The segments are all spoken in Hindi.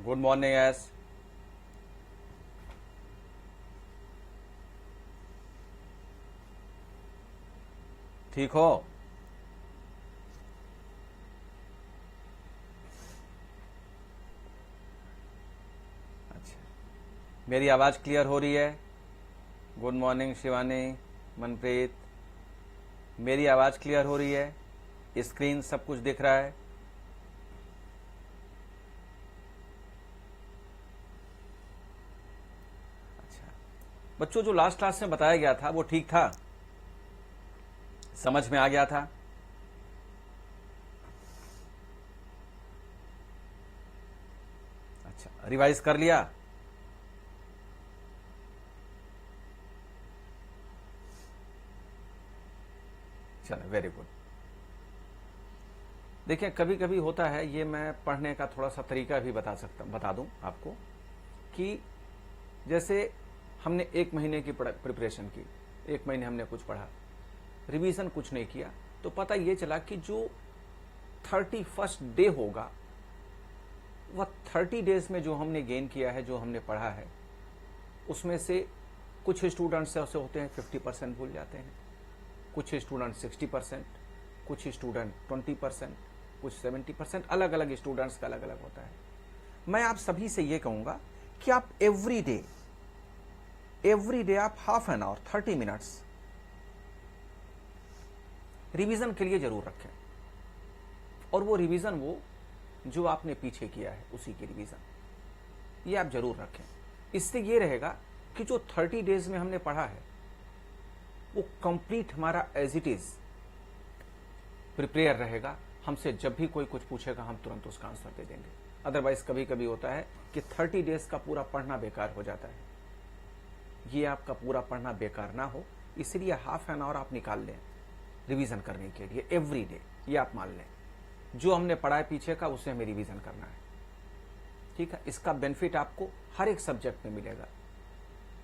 Good morning yes. ठीक हो? अच्छा, मेरी आवाज़ क्लियर हो रही है? गुड मॉर्निंग शिवानी, मनप्रीत, मेरी आवाज़ क्लियर हो रही है? स्क्रीन सब कुछ दिख रहा है? अच्छा बच्चों, जो लास्ट क्लास में बताया गया था वो ठीक था? समझ में आ गया था? अच्छा, रिवाइज कर लिया? चलो, वेरी गुड। देखिए, कभी कभी होता है, ये मैं पढ़ने का थोड़ा सा तरीका भी बता दूं आपको कि जैसे हमने 1 महीने की प्रिपरेशन की, 1 महीने हमने कुछ पढ़ा, रिवीजन कुछ नहीं किया, तो पता ये चला कि जो 31st डे होगा, वह 30 डेज में जो हमने गेन किया है, जो हमने पढ़ा है, उसमें से कुछ स्टूडेंट्स ऐसे होते हैं 50% भूल जाते हैं, कुछ स्टूडेंट 60%, कुछ स्टूडेंट 20%, कुछ 70%, अलग अलग स्टूडेंट्स का अलग अलग होता है। मैं आप सभी से यह कहूंगा कि आप एवरी डे आप half an hour 30 minutes revision के लिए जरूर रखें, और वो रिवीजन वो जो आपने पीछे किया है उसी की रिवीजन ये आप जरूर रखें। इससे ये रहेगा कि जो 30 डेज में हमने पढ़ा है वो कंप्लीट हमारा एज इट इज प्रिपेयर रहेगा। हमसे जब भी कोई कुछ पूछेगा हम तुरंत उसका आंसर दे देंगे। अदरवाइज कभी कभी होता है कि 30 डेज का पूरा पढ़ना बेकार हो जाता है। ये आपका पूरा पढ़ना बेकार ना हो, इसलिए हाफ एन आवर आप निकाल लें रिवीजन करने के लिए एवरी डे। ये आप मान लें, जो हमने पढ़ा है पीछे का उसे हमें रिवीजन करना है, ठीक है। इसका बेनिफिट आपको हर एक सब्जेक्ट में मिलेगा,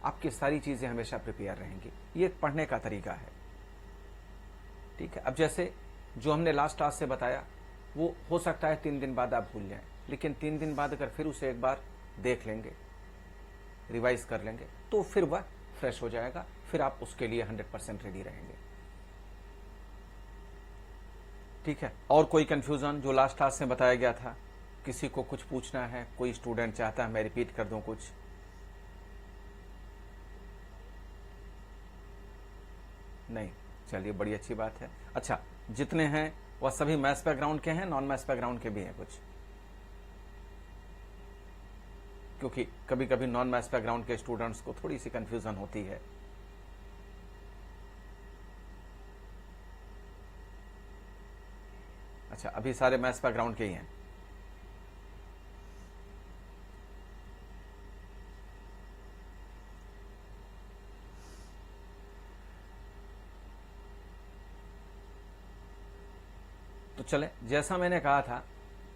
आपकी सारी चीजें हमेशा प्रिपेयर रहेंगी। ये एक पढ़ने का तरीका है, ठीक है। अब जैसे जो हमने लास्ट क्लास से बताया, वो हो सकता है 3 दिन बाद आप भूल जाएं, लेकिन 3 दिन बाद अगर फिर उसे एक बार देख लेंगे, रिवाइज कर लेंगे, तो फिर वह फ्रेश हो जाएगा, फिर आप उसके लिए 100% रेडी रहेंगे, ठीक है। और कोई कंफ्यूजन जो लास्ट क्लास में बताया गया था? किसी को कुछ पूछना है? कोई स्टूडेंट चाहता है मैं रिपीट कर दूं कुछ? नहीं, चलिए बड़ी अच्छी बात है। अच्छा, जितने हैं वह सभी मैथ्स बैकग्राउंड के हैं, नॉन मैथ्स बैकग्राउंड के भी हैं कुछ? क्योंकि कभी कभी नॉन मैथ्स बैकग्राउंड के स्टूडेंट्स को थोड़ी सी कंफ्यूजन होती है। अच्छा, अभी सारे मैथ्स बैकग्राउंड के ही हैं। तो चले, जैसा मैंने कहा था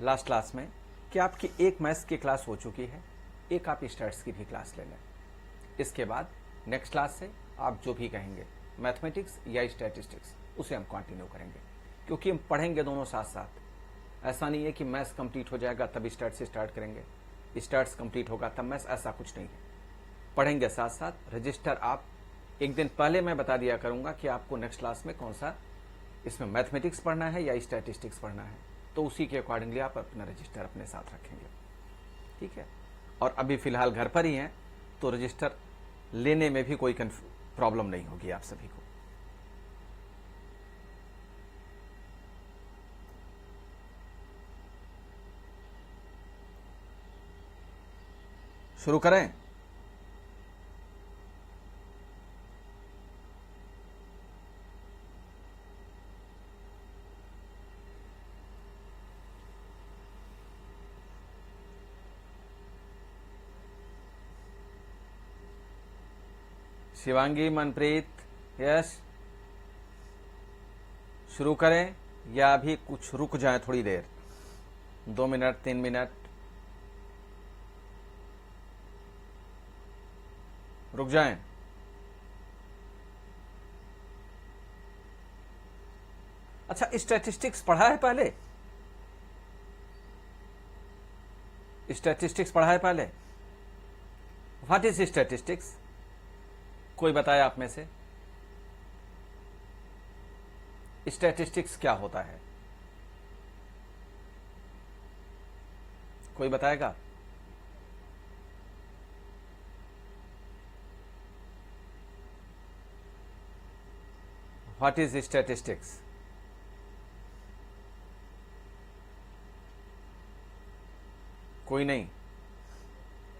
लास्ट क्लास में कि आपकी एक मैथ्स की क्लास हो चुकी है, एक आप स्टैट्स की भी क्लास ले लें। इसके बाद नेक्स्ट क्लास से आप जो भी कहेंगे, मैथमेटिक्स या स्टैटिस्टिक्स, उसे हम कंटिन्यू करेंगे, क्योंकि हम पढ़ेंगे दोनों साथ साथ। ऐसा नहीं है कि मैथ्स कंप्लीट हो जाएगा तब स्टैट्स स्टार्ट करेंगे, स्टैट्स कंप्लीट होगा तब मैथ्स, ऐसा कुछ नहीं है। पढ़ेंगे साथ साथ। रजिस्टर आप एक दिन पहले मैं बता दिया करूंगा कि आपको नेक्स्ट क्लास में कौन सा, इसमें मैथमेटिक्स पढ़ना है या स्टैटिस्टिक्स पढ़ना है, तो उसी के अकॉर्डिंगली आप अपना रजिस्टर अपने साथ रखेंगे, ठीक है। और अभी फिलहाल घर पर ही हैं, तो रजिस्टर लेने में भी कोई प्रॉब्लम नहीं होगी आप सभी को। शुरू करें? शिवांगी, मनप्रीत, यस, शुरू करें या अभी कुछ रुक जाए थोड़ी देर, 2 मिनट 3 मिनट? रुक जाएं? अच्छा, स्टैटिस्टिक्स पढ़ा है पहले? स्टैटिस्टिक्स पढ़ा है पहले? What is statistics? कोई बताया आप में से? स्टैटिस्टिक्स क्या होता है? कोई बताएगा? What is statistics? कोई नहीं?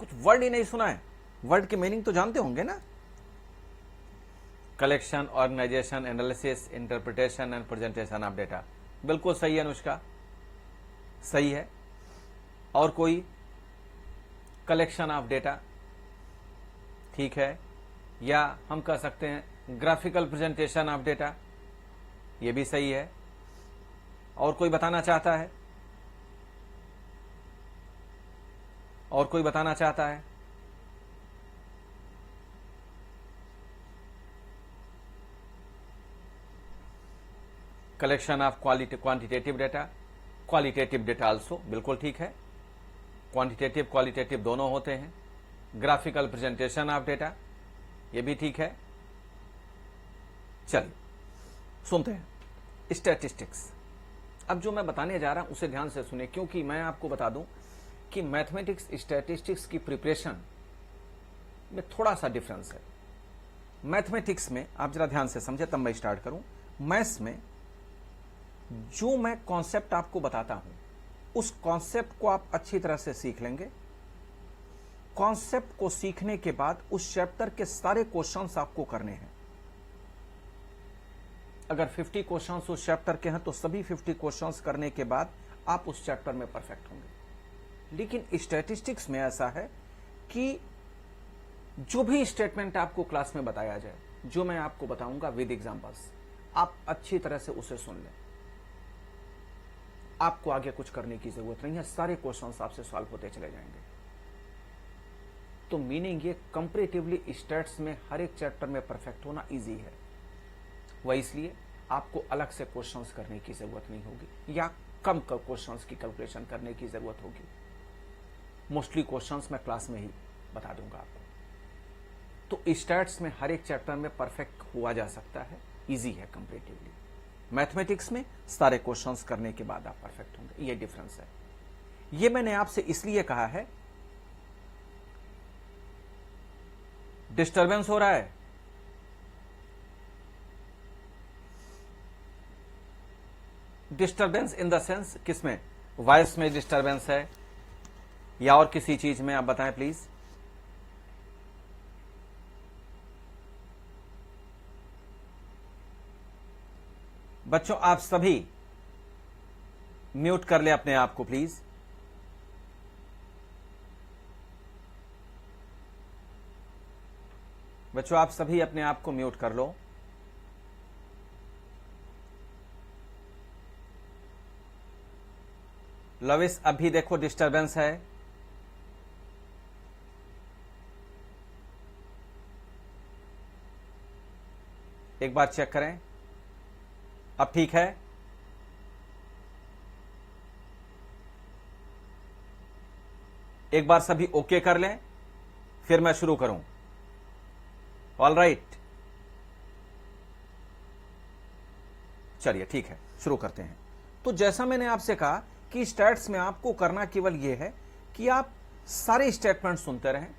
कुछ वर्ड ही नहीं सुना है? वर्ड की मीनिंग तो जानते होंगे ना? Collection, organisation, analysis, interpretation and presentation of data. बिल्कुल सही है अनुष्का, सही है। और कोई? कलेक्शन ऑफ डेटा, ठीक है। या हम कह सकते हैं ग्राफिकल प्रेजेंटेशन ऑफ डेटा, ये भी सही है। और कोई बताना चाहता है? और कोई बताना चाहता है? Collection of quantitative data, qualitative data also, बिल्कुल ठीक है। क्वांटिटेटिव क्वालिटेटिव दोनों होते हैं। ग्राफिकल प्रेजेंटेशन ऑफ डेटा, ये भी ठीक है। चलिए सुनते हैं स्टैटिस्टिक्स। अब जो मैं बताने जा रहा हूं उसे ध्यान से सुने, क्योंकि मैं आपको बता दूं कि मैथमेटिक्स स्टैटिस्टिक्स की प्रिपरेशन में थोड़ा सा डिफरेंस है। मैथमेटिक्स में आप जरा ध्यान से समझे तब मैं स्टार्ट करूं। मैथ्स में जो मैं कॉन्सेप्ट आपको बताता हूं उस कॉन्सेप्ट को आप अच्छी तरह से सीख लेंगे। कॉन्सेप्ट को सीखने के बाद उस चैप्टर के सारे क्वेश्चंस आपको करने हैं। अगर 50 क्वेश्चंस उस चैप्टर के हैं तो सभी 50 क्वेश्चंस करने के बाद आप उस चैप्टर में परफेक्ट होंगे। लेकिन स्टैटिस्टिक्स में ऐसा है कि जो भी स्टेटमेंट आपको क्लास में बताया जाए, जो मैं आपको बताऊंगा विद एग्जांपल्स, आप अच्छी तरह से उसे सुन लें। आपको आगे कुछ करने की जरूरत नहीं है, सारे क्वेश्चंस आपसे सॉल्व होते चले जाएंगे। तो मीनिंग ये कंपैरेटिवली स्टैट्स में हर एक चैप्टर में परफेक्ट होना इजी है। वह इसलिए आपको अलग से क्वेश्चंस करने की जरूरत नहीं होगी या कम क्वेश्चंस की कैलकुलेशन करने की जरूरत होगी। मोस्टली क्वेश्चंस मैं क्लास में ही बता दूंगा आपको। तो स्टैट्स में हर एक चैप्टर में परफेक्ट हुआ जा सकता है, इजी है कंपैरेटिवली। मैथमेटिक्स में सारे क्वेश्चंस करने के बाद आप परफेक्ट होंगे, ये डिफरेंस है। ये मैंने आपसे इसलिए कहा है, डिस्टरबेंस हो रहा है? डिस्टरबेंस इन द सेंस किसमें? वॉइस में डिस्टरबेंस है या और किसी चीज में? आप बताएं प्लीज। बच्चों आप सभी म्यूट कर ले अपने आप को प्लीज। बच्चों आप सभी अपने आप को म्यूट कर लो। लविस अभी देखो डिस्टरबेंस है। एक बार चेक करें, अब ठीक है? एक बार सभी ओके कर लें, फिर मैं शुरू करूं। ऑल राइट, चलिए ठीक है, शुरू करते हैं। तो जैसा मैंने आपसे कहा कि स्टैट्स में आपको करना केवल यह है कि आप सारे स्टेटमेंट सुनते रहें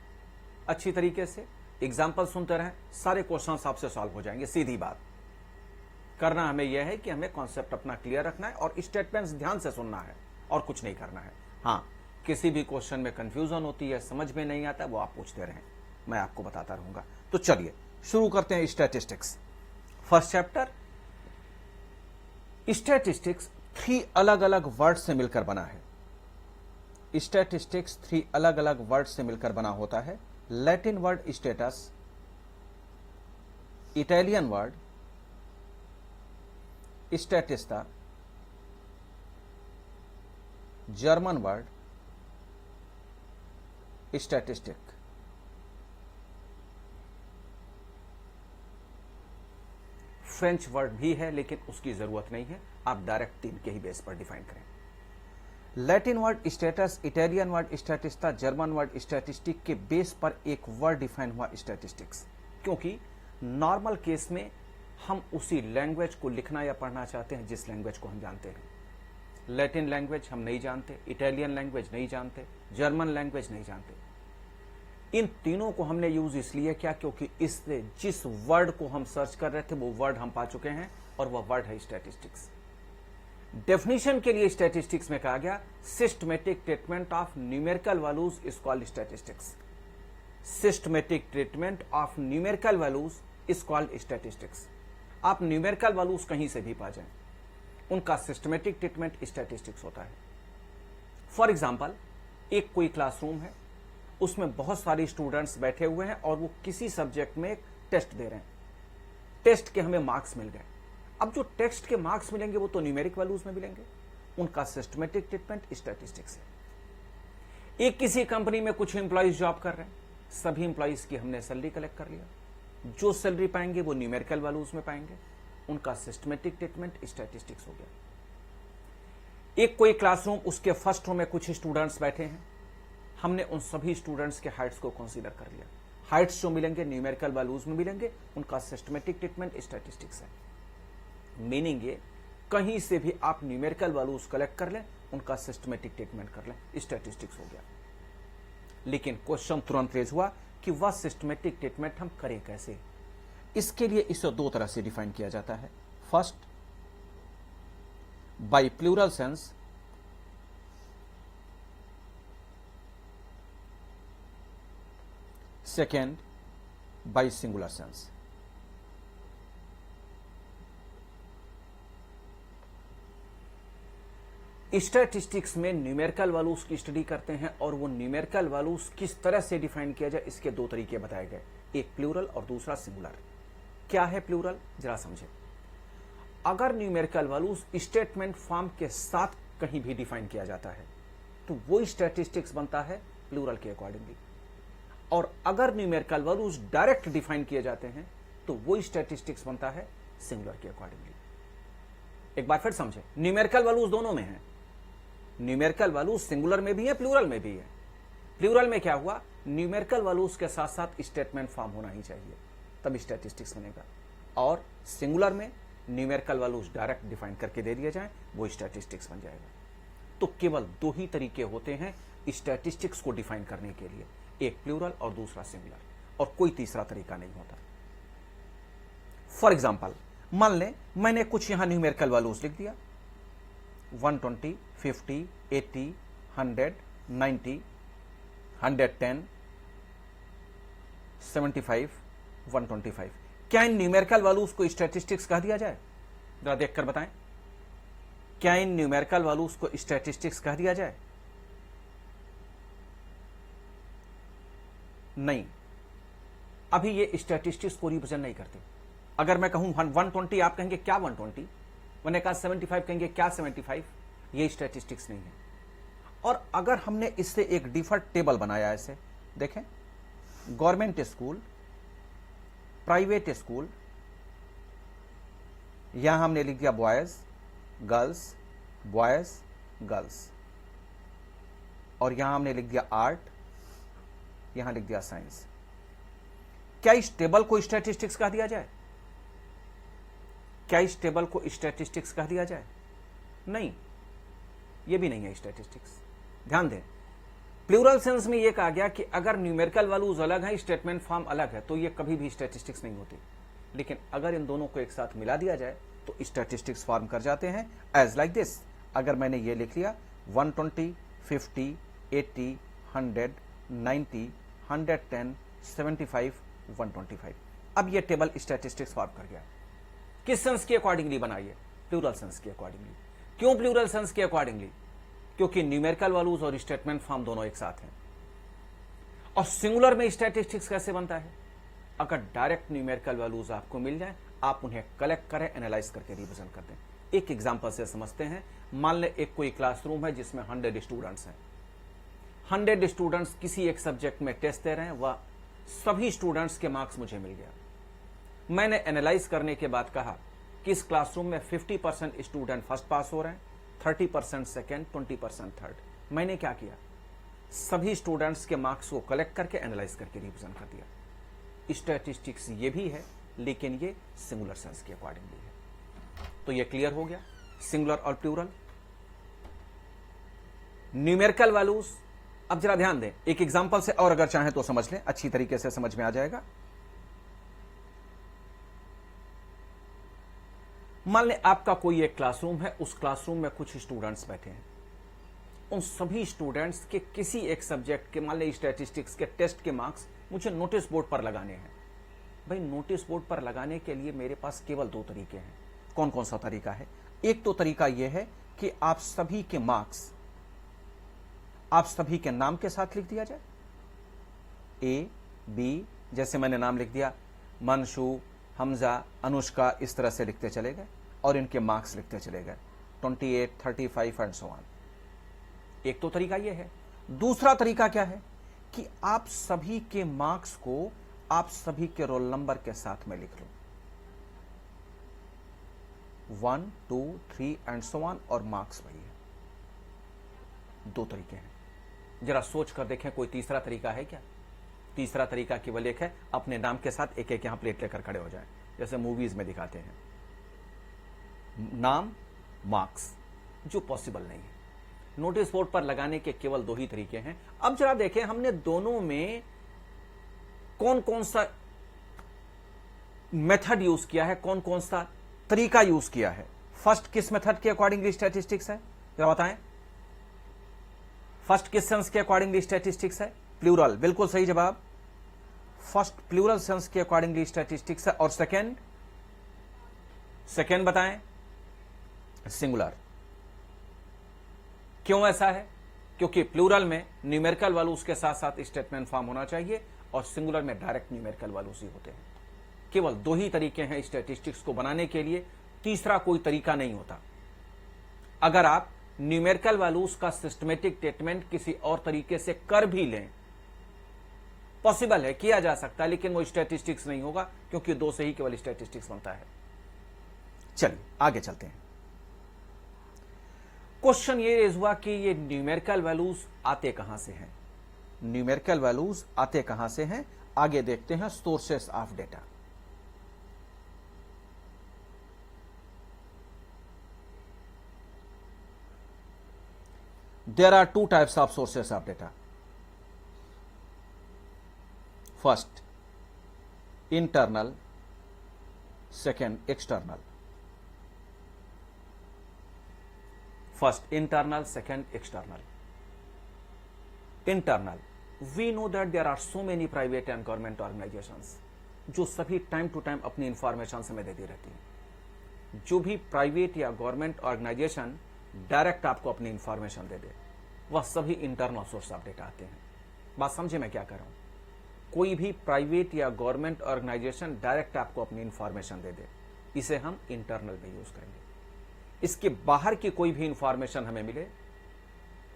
अच्छी तरीके से, एग्जाम्पल सुनते रहें, सारे क्वेश्चंस आपसे सॉल्व हो जाएंगे। सीधी बात। करना हमें यह है कि हमें कॉन्सेप्ट अपना क्लियर रखना है और स्टेटमेंट्स ध्यान से सुनना है और कुछ नहीं करना है। हाँ, किसी भी क्वेश्चन में कंफ्यूजन होती है, समझ में नहीं आता, वो आप पूछते रहें, मैं आपको बताता रहूंगा। तो चलिए शुरू करते हैं स्टैटिस्टिक्स। फर्स्ट चैप्टर स्टैटिस्टिक्स 3 अलग अलग वर्ड से मिलकर बना है। स्टैटिस्टिक्स 3 अलग अलग वर्ड से मिलकर बना होता है। Latin word status, Italian word statista, German word statistic. French word भी है लेकिन उसकी जरूरत नहीं है, आप डायरेक्ट 3 के ही बेस पर डिफाइन करें। Latin word status, Italian word statista, German word statistic के बेस पर एक वर्ड डिफाइन हुआ स्टैटिस्टिक्स। क्योंकि नॉर्मल केस में हम उसी लैंग्वेज को लिखना या पढ़ना चाहते हैं जिस लैंग्वेज को हम जानते हैं। लैटिन लैंग्वेज हम नहीं जानते, इटालियन लैंग्वेज नहीं जानते, जर्मन लैंग्वेज नहीं जानते। इन तीनों को हमने यूज इसलिए किया क्योंकि इससे जिस वर्ड को हम सर्च कर रहे थे वो वर्ड हम पा चुके हैं और वह वर्ड है स्टैटिस्टिक्स। डेफिनेशन के लिए स्टैटिस्टिक्स में कहा गया systematic treatment of numerical values is called statistics. Systematic treatment of numerical values is called statistics. आप न्यूमेरिकल वैल्यूज कहीं से भी पा जाएं, उनका सिस्टमेटिक ट्रीटमेंट स्टैटिस्टिक्स होता है। फॉर एग्जाम्पल, एक कोई क्लासरूम है, उसमें बहुत सारे स्टूडेंट्स बैठे हुए हैं और वो किसी सब्जेक्ट में एक टेस्ट दे रहे हैं। टेस्ट के हमें मार्क्स मिल गए। अब जो टेस्ट के मार्क्स मिलेंगे वो तो न्यूमेरिक वैल्यूज में मिलेंगे, उनका सिस्टमेटिक ट्रीटमेंट स्टैटिस्टिक्स है। एक किसी कंपनी में कुछ एम्प्लॉइज जॉब कर रहे हैं, सभी एम्प्लॉइज की हमने सैलरी कलेक्ट कर लिया, जो सैलरी पाएंगे वो न्यूमेरिकल वैल्यूज में पाएंगे, उनका सिस्टमेटिक ट्रीटमेंट स्टैटिस्टिक्स हो गया। एक कोई क्लासरूम, उसके फर्स्ट रो में कुछ स्टूडेंट्स बैठे हैं, हमने उन सभी स्टूडेंट्स के हाइट्स को कंसीडर कर लिया। हाइट्स जो मिलेंगे न्यूमेरिकल वैल्यूज में मिलेंगे, उनका सिस्टमेटिक ट्रीटमेंट स्टैटिस्टिक्स है। मीनिंग ये, कहीं से भी आप न्यूमेरिकल वैल्यूज कलेक्ट कर लें, उनका सिस्टमेटिक ट्रीटमेंट कर लें, स्टैटिस्टिक्स हो गया। लेकिन क्वेश्चन तुरंत रेज हुआ कि वह सिस्टमेटिक ट्रीटमेंट हम करें कैसे। इसके लिए इसे दो तरह से डिफाइन किया जाता है। First, by plural sense, second by singular sense. Statistics में न्यूमेरिकल वैल्यूज की स्टडी करते हैं और वो न्यूमेरिकल वैल्यूज किस तरह से डिफाइन किया जाए, इसके दो तरीके बताए गए, एक प्लूरल और दूसरा सिंगुलर। क्या है प्लूरल, जरा समझें। अगर न्यूमेरिकल वैल्यूज स्टेटमेंट फॉर्म के साथ कहीं भी डिफाइन किया जाता है तो वो स्टैटिस्टिक्स बनता है प्लूरल के अकॉर्डिंगली, और अगर न्यूमेरिकल वैल्यूज डायरेक्ट डिफाइन किए जाते हैं तो वो स्टैटिस्टिक्स बनता है सिंगुलर के अकॉर्डिंगली। एक बार फिर समझें, न्यूमेरिकल वैल्यूज दोनों में है। न्यूमेरिकल वैल्यूज सिंगुलर में भी है, प्लूरल में भी है। प्लूरल में क्या हुआ, न्यूमेरिकल वैल्यूज के साथ साथ स्टेटमेंट फॉर्म होना ही चाहिए, तब स्टैटिस्टिक्स बनेगा। और सिंगुलर में न्यूमेरिकल वैल्यूज डायरेक्ट डिफाइन करके दे दिए जाए, वो स्टैटिस्टिक्स बन जाएगा। तो केवल दो ही तरीके होते हैं स्टैटिस्टिक्स को डिफाइन करने के लिए, एक प्लूरल और दूसरा सिंगुलर, और कोई तीसरा तरीका नहीं होता। फॉर एग्जाम्पल, मान लें मैंने कुछ यहां न्यूमेरिकल वैल्यूज लिख दिया, 120, 50, 80, 100, 90, 110, 75, 125। क्या इन न्यूमेरिकल वैल्यूज को स्टैटिस्टिक्स कह दिया जाए? जरा देखकर बताएं, क्या इन न्यूमेरिकल वैल्यूज को स्टैटिस्टिक्स कह दिया जाए? नहीं, अभी ये स्टैटिस्टिक्स को रिप्रेजेंट नहीं करते। अगर मैं कहूं 120, आप कहेंगे क्या 120, मैंने कहा 75, कहेंगे क्या 75, ये स्टैटिस्टिक्स नहीं है। और अगर हमने इससे एक डिफॉल्ट टेबल बनाया, ऐसे देखें, गवर्नमेंट स्कूल, प्राइवेट स्कूल, यहां हमने लिख दिया बॉयज गर्ल्स, बॉयज गर्ल्स, और यहां हमने लिख दिया आर्ट, यहां लिख दिया साइंस। क्या इस टेबल को स्टैटिस्टिक्स कह दिया जाए? क्या इस टेबल को स्टैटिस्टिक्स कह दिया जाए? नहीं, ये भी नहीं है स्टैटिस्टिक्स। ध्यान दें, प्लूरल सेंस में यह कहा गया कि अगर न्यूमेरिकल वैल्यूज अलग है, स्टेटमेंट फॉर्म अलग है, तो ये कभी भी स्टैटिस्टिक्स नहीं होती। लेकिन अगर इन दोनों को एक साथ मिला दिया जाए तो स्टैटिस्टिक्स फॉर्म कर जाते हैं, एज लाइक दिस। अगर मैंने ये लिख लिया 120, 50, 80, 100, 90, 110, 75, 125, अब ये टेबल स्टैटिस्टिक्स फॉर्म कर गया। किस सेंस के अकॉर्डिंगली बनाइए? प्लूरल सेंस के अकॉर्डिंगली। क्यों प्लूरल सेंस के अकॉर्डिंगली? क्योंकि न्यूमेरिकल वैल्यूज और स्टेटमेंट फॉर्म दोनों एक साथ हैं। और सिंगुलर में स्टैटिस्टिक्स कैसे बनता है? अगर डायरेक्ट न्यूमेरिकल वैल्यूज आपको मिल जाए, आप उन्हें कलेक्ट करें, एनालाइज करके रिप्रेजेंट कर दें। एक एग्जांपल से समझते हैं। मान लें एक कोई क्लासरूम है जिसमें 100 स्टूडेंट्स हैं। 100 स्टूडेंट्स किसी एक सब्जेक्ट में टेस्ट दे रहे हैं, वह सभी स्टूडेंट्स के मार्क्स मुझे मिल गया। मैंने एनालाइज करने के बाद कहा कि इस क्लासरूम में 50% स्टूडेंट फर्स्ट पास हो रहे हैं, 30% सेकेंड, 20% थर्ड। मैंने क्या किया, सभी स्टूडेंट्स के मार्क्स को कलेक्ट करके एनालाइज करके रिवीजन कर दिया। स्टैटिस्टिक्स ये भी है, लेकिन ये सिंगुलर सेंस के अकॉर्डिंगली है। तो ये क्लियर हो गया, सिंगुलर और प्लूरल। न्यूमेरिकल वैल्यूज, अब जरा ध्यान दें, एक एग्जांपल से और अगर चाहें तो समझ लें, अच्छी तरीके से समझ में आ जाएगा। मान लें आपका कोई एक क्लासरूम है, उस क्लासरूम में कुछ स्टूडेंट्स बैठे हैं। उन सभी स्टूडेंट्स के किसी एक सब्जेक्ट के, मान लें स्टैटिस्टिक्स के टेस्ट के मार्क्स मुझे नोटिस बोर्ड पर लगाने हैं। भाई नोटिस बोर्ड पर लगाने के लिए मेरे पास केवल दो तरीके हैं। कौन कौन सा तरीका है? एक तो तरीका यह है कि आप सभी के मार्क्स आप सभी के नाम के साथ लिख दिया जाए, ए बी, जैसे मैंने नाम लिख दिया मंशु, हमजा, अनुष्का, इस तरह से लिखते चले गए और इनके मार्क्स लिखते चले गए 28, 35 एंड सो ऑन। एक तो तरीका यह है। दूसरा तरीका क्या है कि आप सभी के मार्क्स को आप सभी के रोल नंबर के साथ में लिख लो, 1, 2, 3 एंड सो ऑन, और मार्क्स वही है। दो तरीके हैं। जरा सोच कर देखें कोई तीसरा तरीका है क्या? तीसरा तरीका केवल एक है, अपने नाम के साथ एक एक यहां प्लेट लेकर खड़े हो जाएं, जैसे मूवीज में दिखाते हैं, नाम मार्क्स, जो पॉसिबल नहीं है। नोटिस बोर्ड पर लगाने के केवल दो ही तरीके हैं। अब जरा देखें हमने दोनों में कौन कौन सा मेथड यूज किया है, कौन कौन सा तरीका यूज किया है। फर्स्ट किस मेथड के अकॉर्डिंगली स्टैटिस्टिक्स है, जरा बताएं। फर्स्ट किस सेंस के अकॉर्डिंगली स्टैटिस्टिक्स है? प्लूरल, बिल्कुल सही जवाब। फर्स्ट प्लूरल सेंस के अकॉर्डिंगली स्टैटिस्टिक्स है। और सेकेंड बताएं, सिंगुलर। क्यों ऐसा है? क्योंकि प्लूरल में न्यूमेरिकल वैल्यूज के साथ साथ स्टेटमेंट फॉर्म होना चाहिए और सिंगुलर में डायरेक्ट न्यूमेरिकल वैल्यूज ही होते हैं। केवल दो ही तरीके हैं स्टैटिस्टिक्स को बनाने के लिए, तीसरा कोई तरीका नहीं होता। अगर आप न्यूमेरिकल वैल्यूज का सिस्टमेटिक स्टेटमेंट किसी और तरीके से कर भी लें, पॉसिबल है, किया जा सकता है, लेकिन वो स्टैटिस्टिक्स नहीं होगा, क्योंकि दो से ही केवल स्टैटिस्टिक्स बनता है। चलिए आगे चलते हैं। क्वेश्चन ये रेज हुआ कि ये न्यूमेरिकल वैल्यूज आते कहां से हैं? न्यूमेरिकल वैल्यूज आते कहां से हैं? आगे देखते हैं sources of data. There are two types of sources of data. First, internal. Second, external. First, internal. Second, external. Internal. We know that there are so many private and government organizations जो सभी टाइम टू टाइम अपनी इंफॉर्मेशन हमें देती रहती हैं। जो भी प्राइवेट या गवर्नमेंट ऑर्गेनाइजेशन डायरेक्ट आपको अपनी इंफॉर्मेशन दे दे, वह सभी इंटरनल सोर्स ऑफ डेटा आते हैं। बात समझे मैं क्या कर रहा हूं? कोई भी प्राइवेट या गवर्नमेंट ऑर्गेनाइजेशन डायरेक्ट आपको अपनी इंफॉर्मेशन दे दे, इसे हम इंटरनल में यूज करेंगे। इसके बाहर की कोई भी इंफॉर्मेशन हमें मिले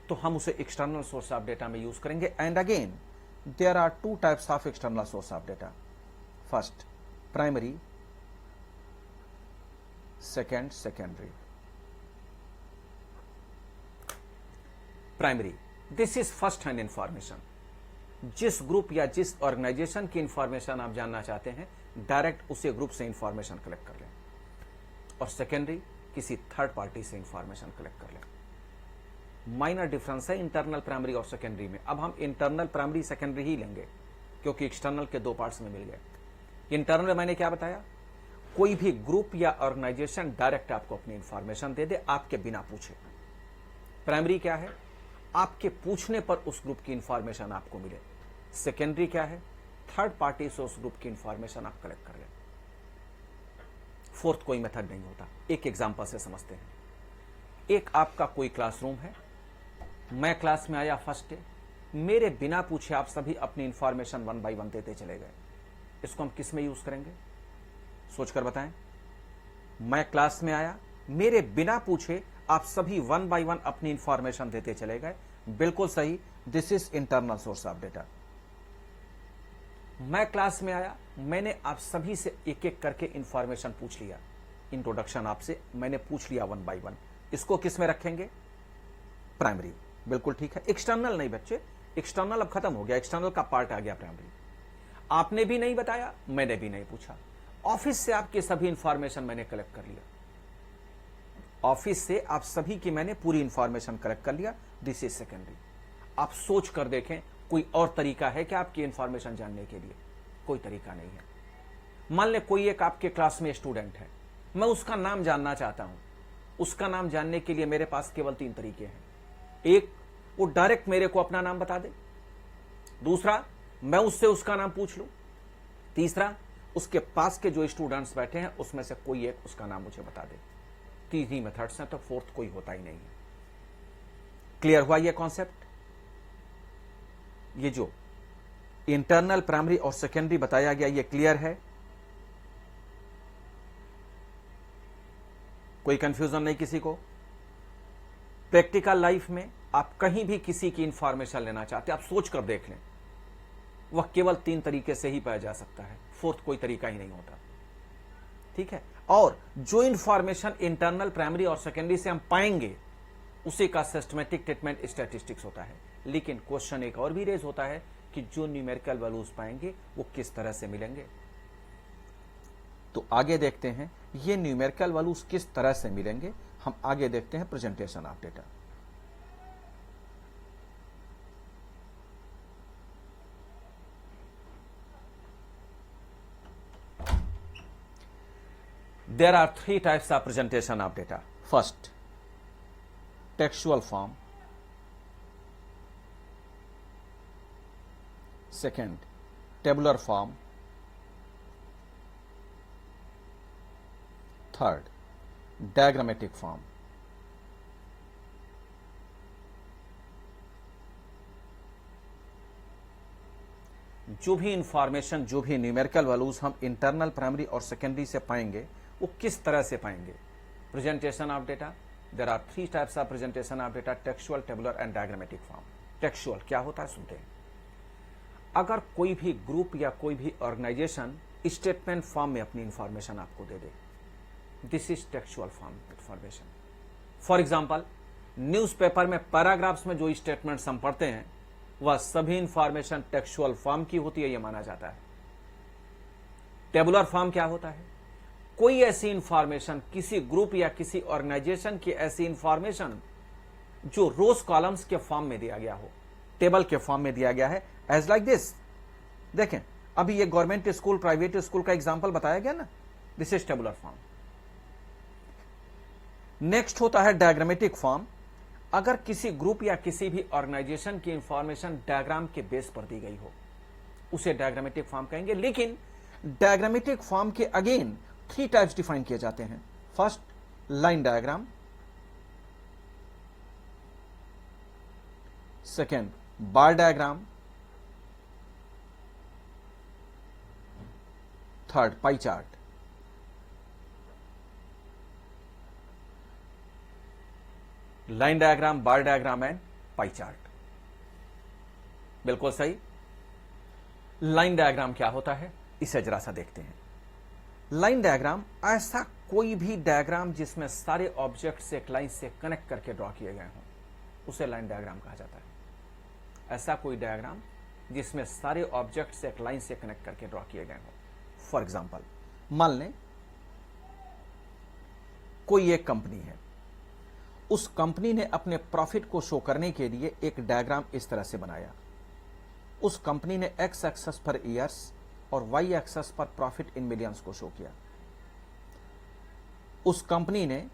तो हम उसे एक्सटर्नल सोर्स ऑफ डेटा में यूज करेंगे। And again there are two types of external source of data. First, primary. Second, secondary. Primary, this is first hand information. जिस ग्रुप या जिस ऑर्गेनाइजेशन की इंफॉर्मेशन आप जानना चाहते हैं, डायरेक्ट उसी ग्रुप से इंफॉर्मेशन कलेक्ट कर लें। और सेकेंडरी, किसी थर्ड पार्टी से इंफॉर्मेशन कलेक्ट कर लें। माइनर डिफरेंस है इंटरनल प्राइमरी और सेकेंडरी में। अब हम इंटरनल प्राइमरी सेकेंडरी ही लेंगे, क्योंकि एक्सटर्नल के दो पार्ट्स में मिल गए। इंटरनल में मैंने क्या बताया? कोई भी ग्रुप या ऑर्गेनाइजेशन डायरेक्ट आपको अपनी इंफॉर्मेशन दे दे, आपके बिना पूछे। प्राइमरी क्या है? आपके पूछने पर उस ग्रुप की इंफॉर्मेशन आपको मिले। सेकेंडरी क्या है? थर्ड पार्टी से उस ग्रुप की इंफॉर्मेशन आप कलेक्ट कर लें। फोर्थ कोई मेथड नहीं होता। एक एग्जांपल से समझते हैं। एक आपका कोई क्लासरूम है, मैं क्लास में आया फर्स्ट डे, मेरे बिना पूछे आप सभी अपनी इंफॉर्मेशन वन बाय वन देते चले गए। इसको हम किस में यूज करेंगे? सोचकर बताएं। मैं क्लास में आया, मेरे बिना पूछे आप सभी वन बाय वन अपनी इंफॉर्मेशन देते चले गए। बिल्कुल सही, this is internal source of data. मैं क्लास में आया, मैंने आप सभी से एक एक करके इंफॉर्मेशन पूछ लिया। इंट्रोडक्शन आपसे मैंने पूछ लिया वन बाय वन, इसको किस में रखेंगे? प्राइमरी। बिल्कुल ठीक है। एक्सटर्नल नहीं बच्चे, एक्सटर्नल अब खत्म हो गया, एक्सटर्नल का पार्ट आ गया प्राइमरी। आपने भी नहीं बताया, मैंने भी नहीं पूछा, ऑफिस से आपके सभी इंफॉर्मेशन मैंने कलेक्ट कर लिया, ऑफिस से आप सभी की मैंने पूरी इंफॉर्मेशन कलेक्ट कर लिया, दिस इज सेकेंडरी। आप सोच कर देखें कोई और तरीका है क्या आपकी इंफॉर्मेशन जानने के लिए? कोई तरीका नहीं है। मान ले कोई एक आपके क्लास में स्टूडेंट है, मैं उसका नाम जानना चाहता हूं, उसका नाम जानने के लिए मेरे पास केवल 3 तरीके हैं। एक, वो डायरेक्ट मेरे को अपना नाम बता दे। दूसरा, मैं उससे उसका नाम पूछ लूं। तीसरा, उसके पास के जो स्टूडेंट्स बैठे हैं उसमें से कोई एक उसका नाम मुझे बता दे। 3 ही मेथड्स हैं, तो फोर्थ कोई होता ही नहीं है। क्लियर हुआ ये कॉन्सेप्ट? ये जो इंटरनल, प्राइमरी और सेकेंडरी बताया गया, ये क्लियर है? कोई कंफ्यूजन नहीं किसी को? प्रैक्टिकल लाइफ में आप कहीं भी किसी की इंफॉर्मेशन लेना चाहते हैं, आप सोच कर देख लें, वह केवल 3 तरीके से ही पाया जा सकता है, फोर्थ कोई तरीका ही नहीं होता। ठीक है? और जो इंफॉर्मेशन इंटरनल, प्राइमरी और सेकेंडरी से हम पाएंगे उसी का सिस्टमैटिक ट्रीटमेंट स्टैटिस्टिक्स होता है। लेकिन क्वेश्चन एक और भी रेज होता है कि जो न्यूमेरिकल वैल्यूज पाएंगे वो किस तरह से मिलेंगे। तो आगे देखते हैं ये न्यूमेरिकल वैल्यूज किस तरह से मिलेंगे। हम आगे देखते हैं presentation of data. There are 3 types of presentation of data. First, textual form. Second, tabular form. Third, diagrammatic form. जो भी इंफॉर्मेशन, जो भी न्यूमेरिकल वैल्यूज हम इंटरनल, प्राइमरी और सेकेंडरी से पाएंगे वो किस तरह से पाएंगे? Presentation of data, there are 3 types of presentation of data, textual, tabular and diagrammatic form. Textual क्या होता है सुनते हैं। अगर कोई भी ग्रुप या कोई भी ऑर्गेनाइजेशन स्टेटमेंट फॉर्म में अपनी इंफॉर्मेशन आपको दे दे, this is textual form information. For example, newspaper में पैराग्राफ्स में जो स्टेटमेंट्स हम पढ़ते हैं वह सभी इंफॉर्मेशन टेक्सुअल फॉर्म की होती है, यह माना जाता है। टेबुलर फॉर्म क्या होता है? कोई ऐसी इंफॉर्मेशन, किसी ग्रुप या किसी ऑर्गेनाइजेशन की ऐसी इंफॉर्मेशन जो रोज कॉलम्स के फॉर्म में दिया गया हो, टेबल के फॉर्म में दिया गया है, एज लाइक दिस। देखें, अभी ये गवर्नमेंट स्कूल, प्राइवेट स्कूल का एग्जांपल बताया गया ना, this is tabular form. Next होता है डायग्रामेटिक फॉर्म। अगर किसी ग्रुप या किसी भी ऑर्गेनाइजेशन की इंफॉर्मेशन डायग्राम के बेस पर दी गई हो, उसे डायग्रामेटिक फॉर्म कहेंगे। लेकिन डायग्रामेटिक फॉर्म के अगेन 3 टाइप्स डिफाइन किए जाते हैं। First, line diagram. Second, bar diagram. Third, pi chart. Line diagram, bar diagram and pie chart. बिल्कुल सही। लाइन डायग्राम क्या होता है, इसे जरा सा देखते हैं। लाइन डायग्राम ऐसा कोई भी डायग्राम जिसमें सारे ऑब्जेक्ट्स एक लाइन से कनेक्ट करके ड्रॉ किए गए हों, उसे लाइन डायग्राम कहा जाता है। ऐसा कोई डायग्राम जिसमें सारे ऑब्जेक्ट्स एक लाइन से कनेक्ट करके ड्रॉ किए गए हों। फॉर एग्जांपल, मान लें कोई एक कंपनी है, उस कंपनी ने अपने प्रॉफिट को शो करने के लिए एक डायग्राम इस तरह से बनाया। उस कंपनी ने एक्स एक्सेस पर ईयर्स और वाई एक्सेस पर प्रॉफिट इन मिलियंस को शो किया। उस कंपनी ने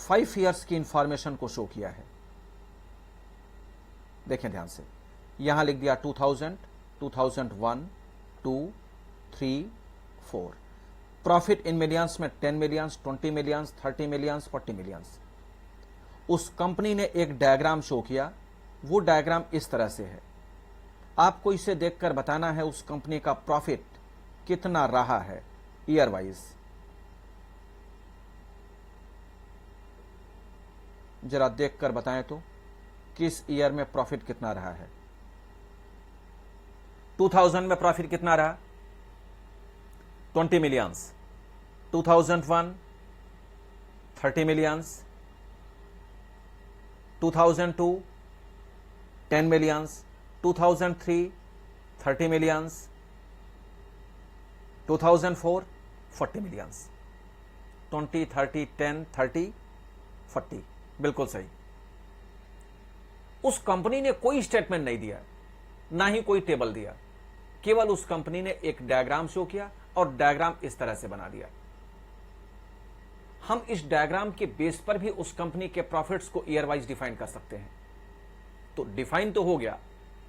5 ईयर्स की इंफॉर्मेशन को शो किया है। देखें ध्यान से, यहां लिख दिया 2000, 2001, 2, 3, 4। प्रॉफिट इन मिलियंस में 10 मिलियंस, 20 मिलियंस, 30 मिलियंस, 40 मिलियंस। उस कंपनी ने एक डायग्राम शो किया। वो डायग्राम इस तरह से है। आपको इसे देखकर बताना है उस कंपनी का प्रॉफिट कितना रहा है ईयर वाइज। जरा देखकर बताएं तो, किस ईयर में प्रॉफिट कितना रहा है? 2000 में प्रॉफिट कितना रहा? 20 millions. 2001 30 millions, 2002 10 millions, 2003 30 millions, 2004 40 millions, 20, 30, 10, 30, 40, बिल्कुल सही। उस कंपनी ने कोई स्टेटमेंट नहीं दिया, ना ही कोई टेबल दिया, केवल उस कंपनी ने एक डायग्राम शो किया और डायग्राम इस तरह से बना दिया। हम इस डायग्राम के बेस पर भी उस कंपनी के प्रॉफिट्स को ईयर वाइज डिफाइन कर सकते हैं। तो डिफाइन तो हो गया,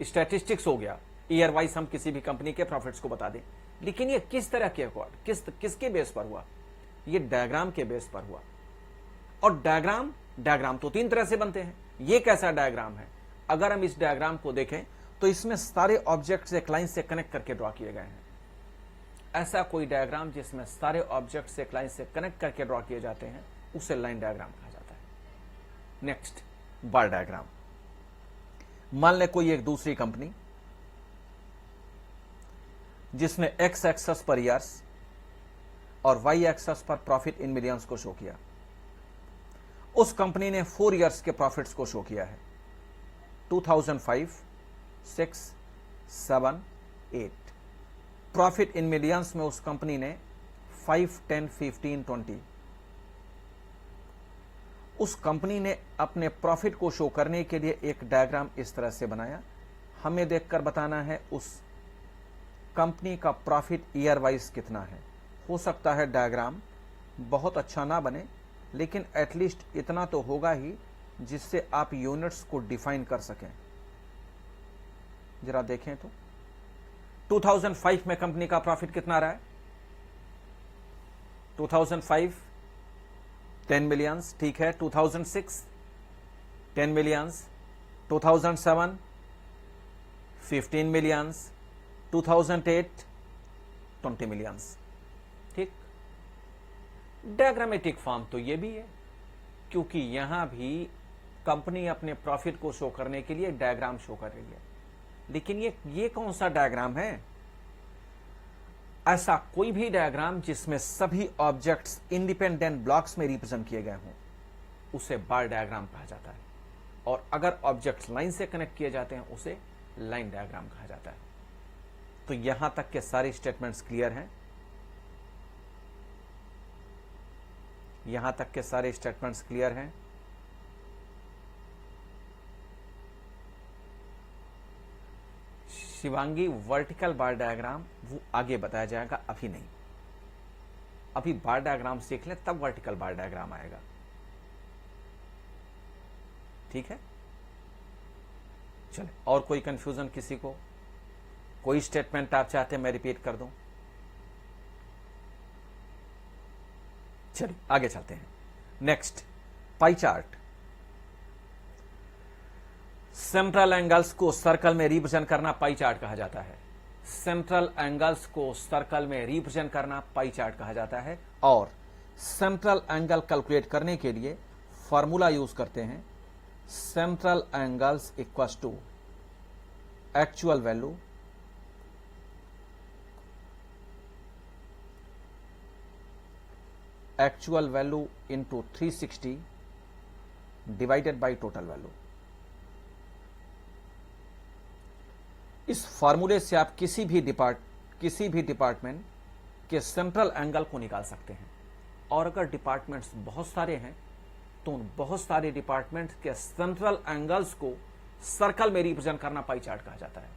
स्टैटिस्टिक्स हो गया, ईयर वाइज हम किसी भी कंपनी के प्रॉफिट्स को बता दें, लेकिन ये किस तरह के अकॉर्ड, किसके बेस पर हुआ? ये डायग्राम के बेस पर हुआ। और डायग्राम तो 3 तरह से बनते हैं। ये कैसा डायग्राम है? अगर हम इस डायग्राम को देखें तो इसमें सारे ऑब्जेक्ट्स एक लाइन से कनेक्ट करके ड्रॉ किए गए हैं। ऐसा कोई डायग्राम जिसमें सारे ऑब्जेक्ट्स एक लाइन से कनेक्ट करके ड्रॉ किए जाते हैं, उसे लाइन डायग्राम कहा जाता है। नेक्स्ट, बार डायग्राम। मान ले कोई एक दूसरी कंपनी जिसने एक्स एक्सेस पर ईयर्स और वाई एक्सेस पर प्रॉफिट इन मिलियंस को शो किया। उस कंपनी ने 4 ईयर्स के प्रॉफिट्स को शो किया है, 2005, 6, 7, 8। प्रॉफिट इन मिलियंस में उस कंपनी ने 5, 10, 15, 20। उस कंपनी ने अपने प्रॉफिट को शो करने के लिए एक डायग्राम इस तरह से बनाया। हमें देखकर बताना है उस कंपनी का प्रॉफिट ईयर वाइज कितना है। हो सकता है डायग्राम बहुत अच्छा ना बने, लेकिन एटलीस्ट इतना तो होगा ही जिससे आप यूनिट्स को डिफाइन कर सकें। जरा देखें तो 2005 में कंपनी का प्रॉफिट कितना रहा है? 2005 10 मिलियंस, ठीक है। 2006 10 मिलियंस, 2007 15 मिलियंस, 2008 20 मिलियंस, ठीक। डायग्रामेटिक फॉर्म तो ये भी है, क्योंकि यहां भी कंपनी अपने प्रॉफिट को शो करने के लिए डायग्राम शो कर रही है। लेकिन ये कौन सा डायग्राम है? ऐसा कोई भी डायग्राम जिसमें सभी ऑब्जेक्ट्स इंडिपेंडेंट ब्लॉक्स में रिप्रेजेंट किए गए हों, उसे बार डायग्राम कहा जाता है। और अगर ऑब्जेक्ट्स लाइन से कनेक्ट किए जाते हैं, उसे लाइन डायग्राम कहा जाता है। तो यहां तक के सारे स्टेटमेंट्स क्लियर हैं? यहां तक के सारे स्टेटमेंट्स क्लियर हैं? शिवांगी, वर्टिकल बार डायग्राम वो आगे बताया जाएगा, अभी नहीं। अभी बार डायग्राम सीख लें, तब वर्टिकल बार डायग्राम आएगा, ठीक है। चले, और कोई कंफ्यूजन किसी को? कोई स्टेटमेंट आप चाहते हैं मैं रिपीट कर दूं? चलिए आगे चलते हैं। Next, pie chart. Central angles को सर्कल में रिप्रेजेंट करना पाई चार्ट कहा जाता है। सेंट्रल एंगल्स को सर्कल में रिप्रेजेंट करना पाई चार्ट कहा जाता है। और सेंट्रल एंगल कैलकुलेट करने के लिए फॉर्मूला यूज करते हैं, central angles equals to actual value into 360 divided by total value. इस फॉर्मूले से आप किसी भी डिपार्टमेंट के सेंट्रल एंगल को निकाल सकते हैं। और अगर डिपार्टमेंट्स बहुत सारे हैं तो उन बहुत सारे डिपार्टमेंट्स के सेंट्रल एंगल्स को सर्कल में रिप्रेजेंट करना पाई चार्ट कहा जाता है।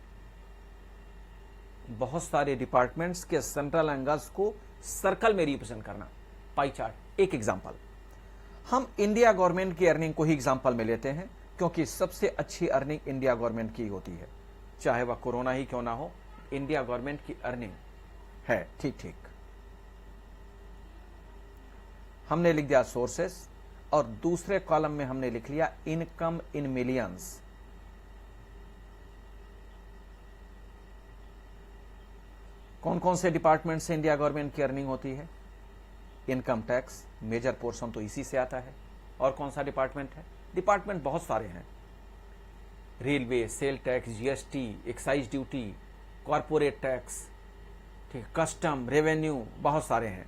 बहुत सारे डिपार्टमेंट्स के सेंट्रल एंगल्स को सर्कल में रिप्रेजेंट करना पाई चार्ट। एक एग्जांपल, हम इंडिया गवर्नमेंट की अर्निंग को ही एग्जांपल में लेते हैं, क्योंकि सबसे अच्छी अर्निंग इंडिया गवर्नमेंट की होती है, चाहे वह कोरोना ही क्यों ना हो, इंडिया गवर्नमेंट की अर्निंग है। ठीक, हमने लिख दिया सोर्सेस और दूसरे कॉलम में हमने लिख लिया इनकम इन मिलियंस। कौन कौन से डिपार्टमेंट से इंडिया गवर्नमेंट की अर्निंग होती है? इनकम टैक्स, मेजर पोर्शन तो इसी से आता है। और कौन सा डिपार्टमेंट है? डिपार्टमेंट बहुत सारे हैं, railway, sale tax, GST, excise duty, corporate tax, ठीक, कस्टम, रेवेन्यू, बहुत सारे हैं।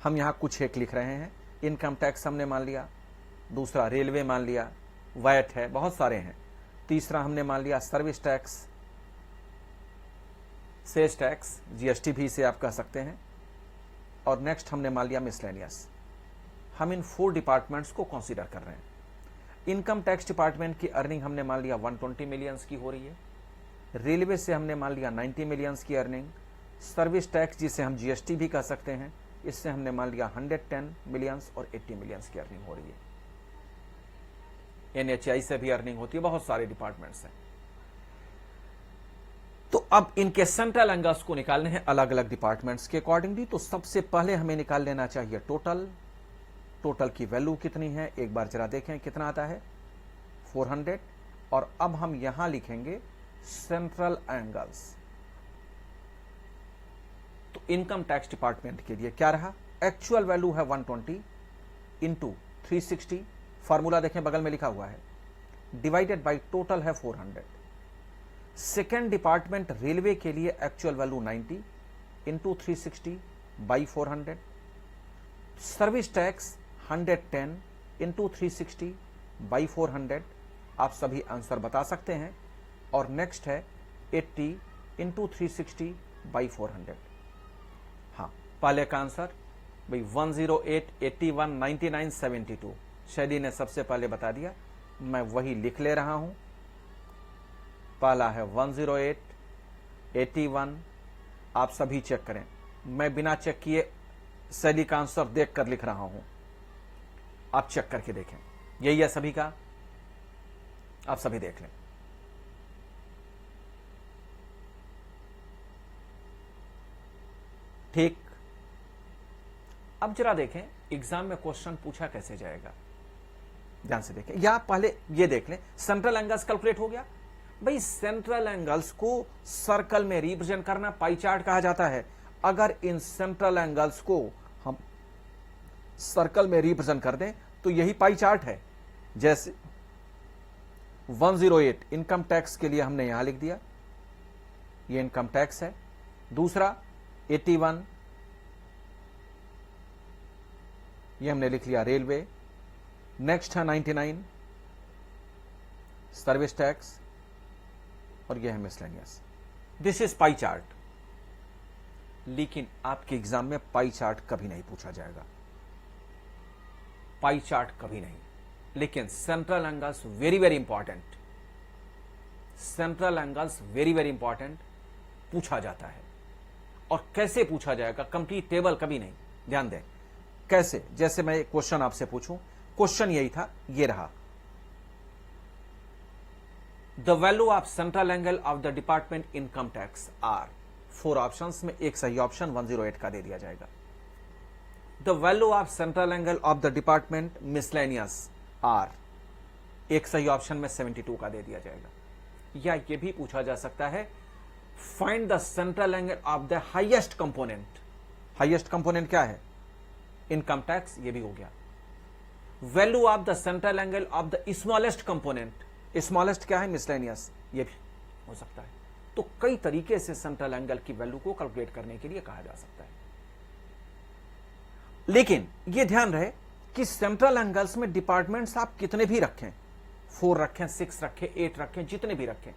हम यहां कुछ एक लिख रहे हैं। इनकम टैक्स हमने मान लिया, दूसरा रेलवे मान लिया, वैट है, बहुत सारे हैं। तीसरा हमने मान लिया service tax, sales tax, GST भी इसे आप कह सकते हैं। और नेक्स्ट हमने मान लिया मिसलेनियस। हम इन 4 डिपार्टमेंट्स को कंसीडर कर रहे हैं। इनकम टैक्स डिपार्टमेंट की अर्निंग हमने मान लिया 120 मिलियंस की हो रही है। रेलवे से हमने मान लिया 90 मिलियंस की अर्निंग। सर्विस टैक्स जिसे हम जीएसटी भी कह सकते हैं, इससे हमने मान लिया 110 मिलियंस और 80 मिलियंस की अर्निंग हो रही है। एनएचआई से भी अर्निंग होती है, बहुत सारे डिपार्टमेंट्स हैं। तो अब इनके सेंट्रल एंगल्स को निकालने हैं अलग अलग डिपार्टमेंट्स के अकॉर्डिंगली। तो सबसे पहले हमें निकाल लेना चाहिए टोटल की वैल्यू कितनी है, एक बार जरा देखें कितना आता है, 400। और अब हम यहां लिखेंगे सेंट्रल एंगल्स। तो इनकम टैक्स डिपार्टमेंट के लिए क्या रहा, एक्चुअल वैल्यू है 120 इंटू 360, फॉर्मूला देखें बगल में लिखा हुआ है, डिवाइडेड बाई टोटल है 400। सेकेंड डिपार्टमेंट रेलवे के लिए actual value 90 into 360 by 400। Service tax 110 into 360 by 400। आप सभी आंसर बता सकते हैं। और नेक्स्ट है 80 इंटू 360 बाई 400। हाँ, पहले का आंसर भाई 108, 81, 99, 72 शैली ने सबसे पहले बता दिया, मैं वही लिख ले रहा हूं। पहला है 108, 81। आप सभी चेक करें, मैं बिना चेक किए शैली का आंसर देखकर लिख रहा हूं, आप चेक करके देखें। यही है सभी का, आप सभी देख लें। ठीक, अब जरा देखें एग्जाम में क्वेश्चन पूछा कैसे जाएगा, ध्यान से देखें। या पहले ये देख लें, सेंट्रल एंगल्स कैलकुलेट हो गया। भाई सेंट्रल एंगल्स को सर्कल में रिप्रेजेंट करना पाई चार्ट कहा जाता है। अगर इन सेंट्रल एंगल्स को हम सर्कल में रिप्रेजेंट कर दें तो यही पाई चार्ट है। जैसे 108 इनकम टैक्स के लिए हमने यहां लिख दिया, ये इनकम टैक्स है। दूसरा 81, ये हमने लिख लिया रेलवे। नेक्स्ट है 99 सर्विस टैक्स, और यह है miscellaneous. This is pie chart. लेकिन आपके एग्जाम में पाई चार्ट कभी नहीं पूछा जाएगा, पाई चार्ट कभी नहीं। लेकिन central angles very very important, central angles very very important पूछा जाता है। और कैसे पूछा जाएगा, कंप्लीट टेबल कभी नहीं। ध्यान दें कैसे, जैसे मैं एक क्वेश्चन आपसे पूछूं, क्वेश्चन यही था, ये रहा, the value of central angle of the department income tax are. 4 options में एक सही ऑप्शन 108 का दे दिया जाएगा। The value of central angle of the department miscellaneous are, एक सही ऑप्शन में 72 का दे दिया जाएगा। या यह भी पूछा जा सकता है, find the central angle of the highest component. Highest component क्या है, इनकम टैक्स, ये भी हो गया। Value of the central angle of the smallest component, smallest क्या है, मिसलेनियस, ये भी हो सकता है। तो कई तरीके से सेंट्रल एंगल की वैल्यू को कैलकुलेट करने के लिए कहा जा सकता है। लेकिन यह ध्यान रहे कि सेंट्रल एंगल्स में डिपार्टमेंट्स आप कितने भी रखें, 4 रखें, 6 रखें, 8 रखें, जितने भी रखें,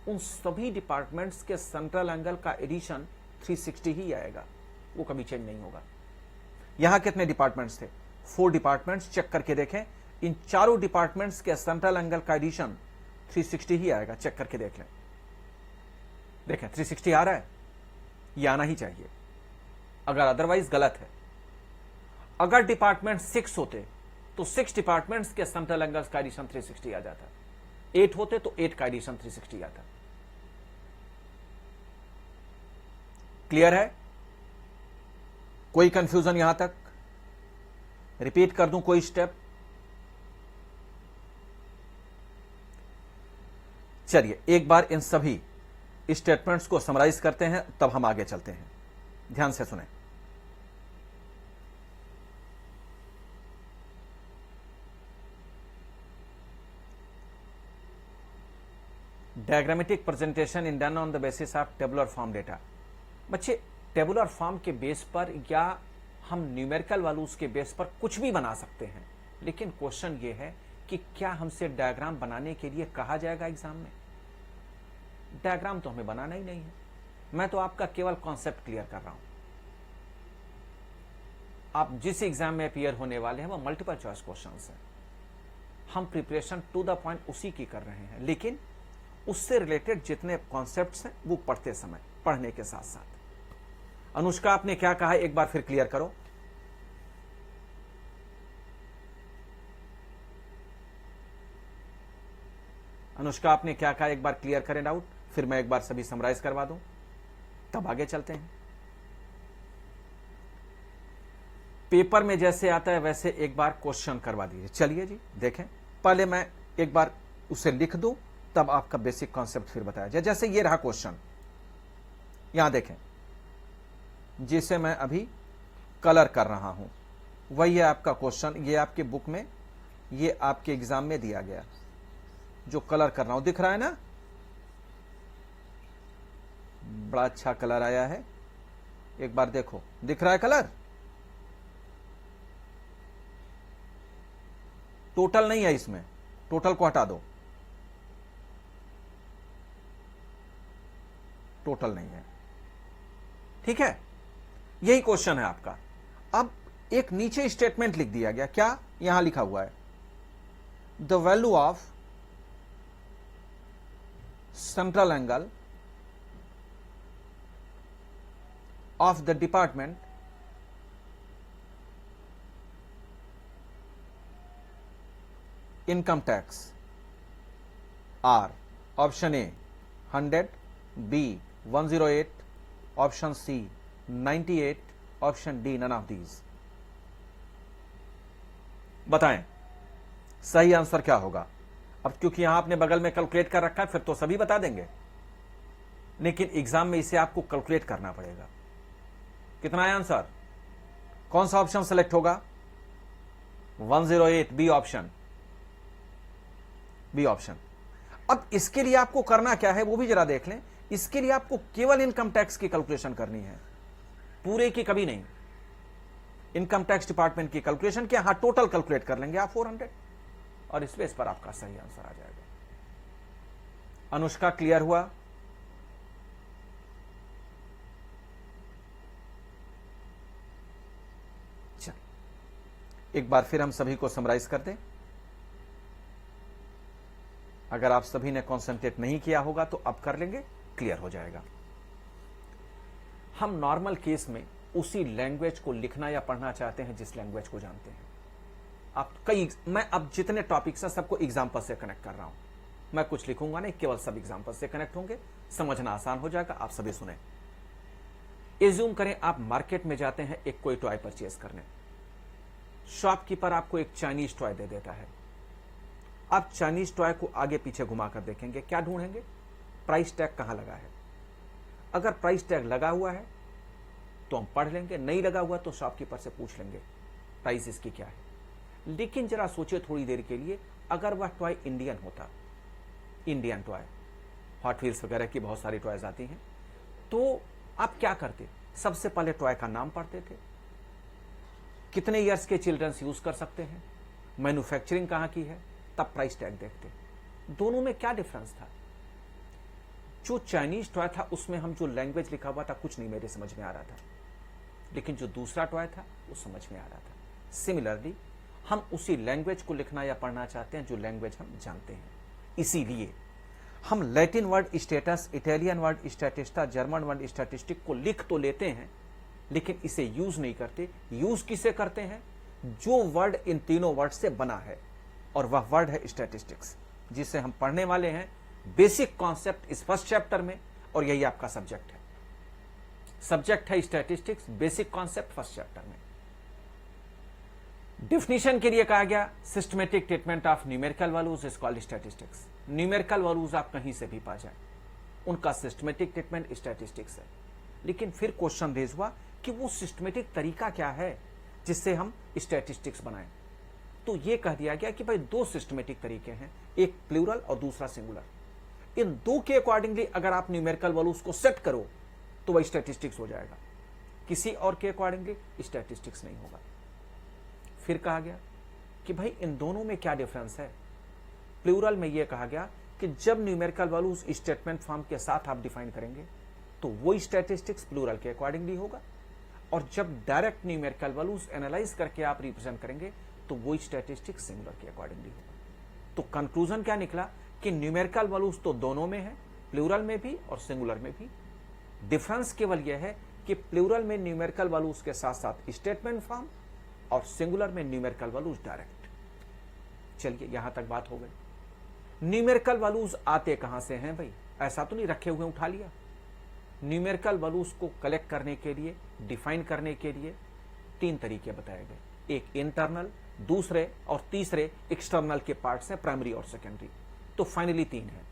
उन सभी डिपार्टमेंट्स के सेंट्रल एंगल का एडिशन 360 ही आएगा, वो कभी चेंज नहीं होगा। यहां कितने डिपार्टमेंट्स थे, 4 डिपार्टमेंट्स। चेक करके देखें, इन चारों डिपार्टमेंट्स के सेंट्रल एंगल का एडिशन 360 ही आएगा। चेक करके देख लें, देखें 360 आ रहा है, ये आना ही चाहिए, अगर अदरवाइज गलत है। अगर डिपार्टमेंट 6 होते तो 6 डिपार्टमेंट्स के सेंट्रल एंगल्स का एडिशन 360 आ जाता। 8 होते तो 8 का एडिशन 360 आता। क्लियर है, कोई कंफ्यूजन यहां तक? रिपीट कर दूं कोई स्टेप? चलिए एक बार इन सभी स्टेटमेंट्स को समराइज करते हैं, तब हम आगे चलते हैं। ध्यान से सुनें। Diagrammatic presentation in done on the basis of tabular form data. बच्चे टेबुलर फॉर्म के बेस पर या हम न्यूमेरिकल वैल्यूज के बेस पर कुछ भी बना सकते हैं, लेकिन क्वेश्चन ये है कि क्या हमसे डायग्राम बनाने के लिए कहा जाएगा एग्जाम में? डायग्राम तो हमें बनाना ही नहीं है, मैं तो आपका केवल कॉन्सेप्ट क्लियर कर रहा हूं। आप जिस एग्जाम में अपीयर होने वाले हैं वो मल्टीपल चॉइस क्वेश्चंस हैं। हम प्रिपरेशन टू द पॉइंट उसी की कर रहे हैं, लेकिन उससे रिलेटेड जितने कॉन्सेप्ट्स हैं वो पढ़ते समय, पढ़ने के साथ साथ। अनुष्का, आपने क्या कहा एक बार फिर क्लियर करो। अनुष्का, आपने क्या कहा एक बार क्लियर करें डाउट, फिर मैं एक बार सभी समराइज करवा दूं, तब आगे चलते हैं। पेपर में जैसे आता है वैसे एक बार क्वेश्चन करवा दीजिए। चलिए जी देखें, पहले मैं एक बार उसे लिख दूं, तब आपका बेसिक कॉन्सेप्ट फिर बताया जाए। जैसे ये रहा क्वेश्चन, यहां देखें, जिसे मैं अभी कलर कर रहा हूं, वही है आपका क्वेश्चन। ये आपके बुक में, ये आपके एग्जाम में दिया गया, जो कलर कर रहा हूं, दिख रहा है ना? बड़ा अच्छा कलर आया है, एक बार देखो, दिख रहा है कलर? टोटल नहीं है इसमें, टोटल को हटा दो, टोटल नहीं है, ठीक है? यही क्वेश्चन है आपका। अब एक नीचे स्टेटमेंट लिख दिया गया, क्या यहां लिखा हुआ है? The value of central angle of the department income tax are option A 100, B 108, option C 98, option D none of these। बताएं सही आंसर क्या होगा? अब क्योंकि यहां आपने बगल में कैलकुलेट कर रखा है, फिर तो सभी बता देंगे, लेकिन एग्जाम में इसे आपको कैलकुलेट करना पड़ेगा। कितना है आंसर? कौन सा ऑप्शन सेलेक्ट होगा? 108, बी ऑप्शन, बी ऑप्शन। अब इसके लिए आपको करना क्या है वो भी जरा देख लें। इसके लिए आपको केवल इनकम टैक्स की कैलकुलेशन करनी है, पूरे की कभी नहीं। इनकम टैक्स डिपार्टमेंट की कैलकुलेशन किया, हां टोटल कैलकुलेट कर लेंगे आप 400, और इस बेस पर आपका सही आंसर आ जाएगा। अनुष्का, क्लियर हुआ? एक बार फिर हम सभी को समराइज कर दें। अगर आप सभी ने कॉन्सेंट्रेट नहीं किया होगा तो अब कर लेंगे, क्लियर हो जाएगा। हम नॉर्मल केस में उसी लैंग्वेज को लिखना या पढ़ना चाहते हैं जिस लैंग्वेज को जानते हैं आप। मैं अब जितने टॉपिक्स हैं सबको एग्जांपल से कनेक्ट कर रहा हूं, मैं कुछ लिखूंगा नहीं, केवल सब एग्जांपल से कनेक्ट होंगे, समझना आसान हो जाएगा। आप सभी सुने। एज्यूम करें आप मार्केट में जाते हैं एक कोई टॉय परचेज करने, शॉपकीपर आपको एक चाइनीज टॉय दे देता है। आप चाइनीज टॉय को आगे पीछे घुमाकर देखेंगे, क्या ढूंढेंगे? प्राइस टैग कहां लगा है। अगर प्राइस टैग लगा हुआ है तो हम पढ़ लेंगे, नहीं लगा हुआ तो शॉपकीपर से पूछ लेंगे प्राइस इसकी क्या है। लेकिन जरा सोचिए थोड़ी देर के लिए, अगर वह टॉय इंडियन होता, इंडियन टॉय, हॉट व्हील्स वगैरह की बहुत सारी टॉयज आती हैं, तो आप क्या करते? सबसे पहले टॉय का नाम पढ़ते थे, कितने इयर्स के चिल्ड्रंस यूज कर सकते हैं, मैन्युफैक्चरिंग कहां की है, तब प्राइस टैग देखते। दोनों में क्या डिफरेंस था? जो चाइनीज टॉय था उसमें हम जो लैंग्वेज लिखा हुआ था कुछ नहीं मेरे समझ में आ रहा था, लेकिन जो दूसरा टॉय था वो समझ में आ रहा था। सिमिलरली हम उसी लैंग्वेज को लिखना या पढ़ना चाहते हैं जो लैंग्वेज हम जानते हैं। इसीलिए हम Latin word status, Italian word statista, German word statistic को लिख तो लेते हैं, लेकिन इसे यूज नहीं करते। यूज किसे करते हैं? जो वर्ड इन तीनों वर्ड से बना है, और वह वर्ड है स्टैटिस्टिक्स, जिसे हम पढ़ने वाले हैं। बेसिक कॉन्सेप्ट इस फर्स्ट चैप्टर में, और यही आपका सब्जेक्ट है। सब्जेक्ट है statistics, basic concept first chapter में। डेफिनेशन के लिए कहा गया systematic treatment of numerical values is called statistics. Numerical values आप कहीं से भी पा जाए, उनका सिस्टमेटिक ट्रीटमेंट स्टैटिस्टिक्स है। लेकिन फिर क्वेश्चन रेज हुआ कि वो सिस्टमेटिक तरीका क्या है जिससे हम स्टैटिस्टिक्स बनाएं। तो ये कह दिया गया कि भाई दो सिस्टमेटिक तरीके हैं, एक प्लूरल और दूसरा सिंगुलर। इन दो के अकॉर्डिंगली अगर आप न्यूमेरिकल वैल्यूज को सेट करो तो वह स्टैटिस्टिक्स हो जाएगा, किसी और के अकॉर्डिंगली स्टैटिस्टिक्स नहीं होगा। फिर कहा गया कि भाई इन दोनों में क्या डिफरेंस है। प्लूरल में यह कहा गया कि जब न्यूमेरिकल वैल्यूज स्टेटमेंट फॉर्म के साथ आप डिफाइन करेंगे तो वही स्टैटिस्टिक्स प्लूरल के अकॉर्डिंगली होगा, और जब डायरेक्ट न्यूमेरिकल वैल्यूज एनालाइज करके आप रिप्रेजेंट करेंगे तो वही स्टैटिस्टिक्स सिंगुलर के अकॉर्डिंगली होगा। तो कंक्लूजन क्या निकला कि न्यूमेरिकल वैल्यूज तो दोनों में है, प्लूरल में भी और सिंगुलर में भी। डिफरेंस केवल यह है कि प्लूरल में न्यूमेरिकल वैल्यूज के साथ साथ स्टेटमेंट फॉर्म और सिंगुलर में न्यूमेरिकल वैल्यूज डायरेक्ट। चलिए यहां तक बात हो गई। न्यूमेरिकल वैल्यूज आते कहां से हैं भाई? ऐसा तो नहीं रखे हुए उठा लिया। न्यूमेरिकल वैल्यूज को कलेक्ट करने के लिए, डिफाइन करने के लिए 3 तरीके बताए गए। एक इंटरनल, दूसरे और तीसरे एक्सटर्नल के पार्ट्स हैं, प्राइमरी और सेकेंडरी। तो फाइनली 3 है,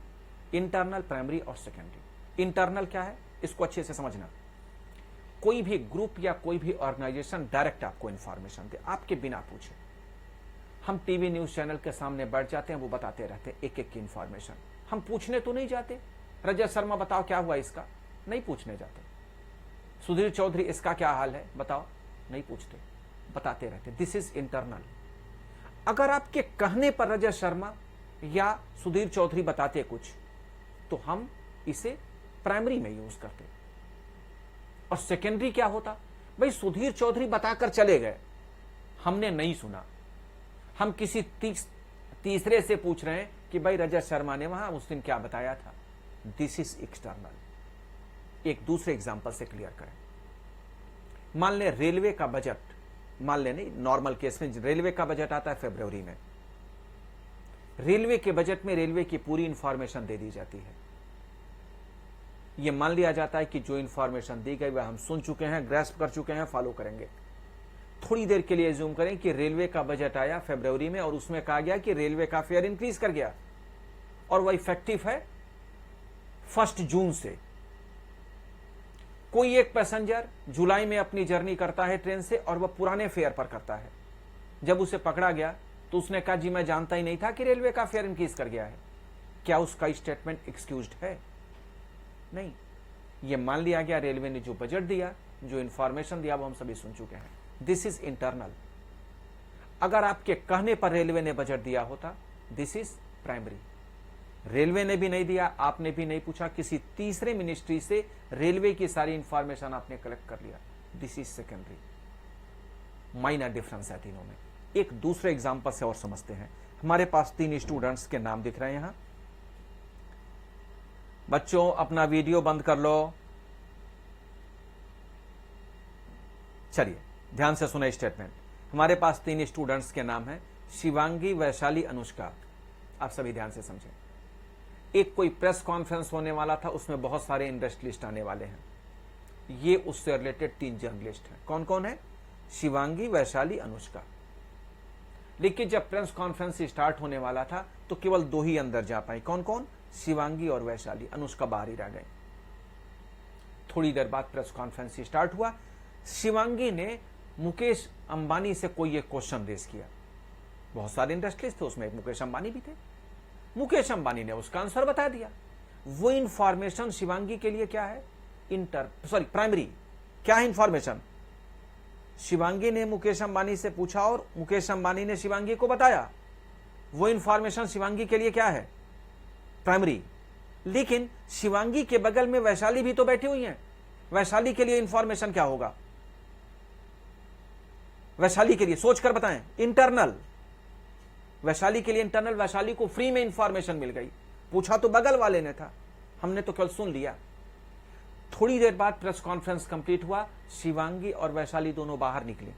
इंटरनल, प्राइमरी और सेकेंडरी। इंटरनल क्या है इसको अच्छे से समझना। कोई भी ग्रुप या कोई भी ऑर्गेनाइजेशन डायरेक्ट आपको इंफॉर्मेशन दे, आपके बिना पूछे। हम टीवी न्यूज चैनल के सामने बैठ जाते हैं, वो बताते रहते हैं एक एक की इंफॉर्मेशन। हम पूछने तो नहीं जाते, रजत शर्मा बताओ क्या हुआ इसका, नहीं पूछने जाते। सुधीर चौधरी इसका क्या हाल है बताओ, नहीं पूछते, बताते रहते। This is internal. अगर आपके कहने पर रजत शर्मा या सुधीर चौधरी बताते कुछ तो हम इसे प्राइमरी में यूज करते। और सेकेंडरी क्या होता? भाई सुधीर चौधरी बताकर चले गए, हमने नहीं सुना, हम किसी तीसरे से पूछ रहे हैं कि भाई रजत शर्मा ने वहां उस दिन क्या बताया था। This is external. एक दूसरे एग्जांपल से क्लियर करें। मान ले रेलवे का बजट, मान ले नहीं, नॉर्मल केस में रेलवे का बजट आता है फरवरी में। रेलवे के बजट में रेलवे की पूरी इंफॉर्मेशन दे दी जाती है। यह मान लिया जाता है कि जो इंफॉर्मेशन दी गई वह हम सुन चुके हैं, ग्रैस्प कर चुके हैं, फॉलो करेंगे। थोड़ी देर के लिए जूम करें कि रेलवे का बजट आया फरवरी में और उसमें कहा गया कि रेलवे का फेयर इंक्रीज कर गया और वह इफेक्टिव है 1 जून से। कोई एक पैसेंजर जुलाई में अपनी जर्नी करता है ट्रेन से और वह पुराने फेयर पर करता है। जब उसे पकड़ा गया तो उसने कहा जी मैं जानता ही नहीं था कि रेलवे का फेयर इंक्रीज कर गया है। क्या उसका स्टेटमेंट एक्सक्यूज्ड है? नहीं। यह मान लिया गया रेलवे ने जो बजट दिया, जो इंफॉर्मेशन दिया वो हम सभी सुन चुके हैं। This is internal. अगर आपके कहने पर रेलवे ने बजट दिया होता, दिस इज प्राइमरी। रेलवे ने भी नहीं दिया, आपने भी नहीं पूछा, किसी तीसरे मिनिस्ट्री से रेलवे की सारी इंफॉर्मेशन आपने कलेक्ट कर लिया, this is secondary. Minor difference है तीनों में। एक दूसरे एग्जांपल से और समझते हैं। हमारे पास 3 स्टूडेंट्स के नाम दिख रहे हैं यहां। बच्चों अपना वीडियो बंद कर लो। चलिए ध्यान से सुने स्टेटमेंट। हमारे पास 3 स्टूडेंट्स के नाम हैं, शिवांगी, वैशाली, अनुष्का। आप सभी ध्यान से समझें। एक कोई प्रेस कॉन्फ्रेंस होने वाला था, उसमें बहुत सारे इंडस्ट्रियलिस्ट आने वाले हैं। ये उससे रिलेटेड 3 जर्नलिस्ट हैं। कौन कौन है? शिवांगी, वैशाली, अनुष्का। लेकिन जब प्रेस कॉन्फ्रेंस स्टार्ट होने वाला था तो केवल 2 ही अंदर जा पाए। कौन कौन? शिवांगी और वैशाली। अनुष्का बाहर ही रह गए। थोड़ी देर बाद प्रेस कॉन्फ्रेंस स्टार्ट हुआ। शिवांगी ने मुकेश अंबानी से कोई एक क्वेश्चन रेज किया। बहुत सारे इंडस्ट्रीज थे, उसमें मुकेश अंबानी भी थे। मुकेश अंबानी ने उसका आंसर बता दिया। वो इंफॉर्मेशन शिवांगी के लिए क्या है? प्राइमरी। क्या है इंफॉर्मेशन? शिवांगी ने मुकेश अंबानी से पूछा और मुकेश अंबानी ने शिवांगी को बताया। वो इंफॉर्मेशन शिवांगी के लिए क्या है? प्राइमरी। लेकिन शिवांगी के बगल में वैशाली भी तो बैठी हुई है। वैशाली के लिए इंफॉर्मेशन क्या होगा? वैशाली के लिए सोचकर बताएं। इंटरनल। वैशाली के लिए इंटरनल। वैशाली को फ्री में इंफॉर्मेशन मिल गई। पूछा तो बगल वाले ने था, हमने तो कल सुन लिया। थोड़ी देर बाद प्रेस कॉन्फ्रेंस कंप्लीट हुआ। शिवांगी और वैशाली दोनों बाहर निकले।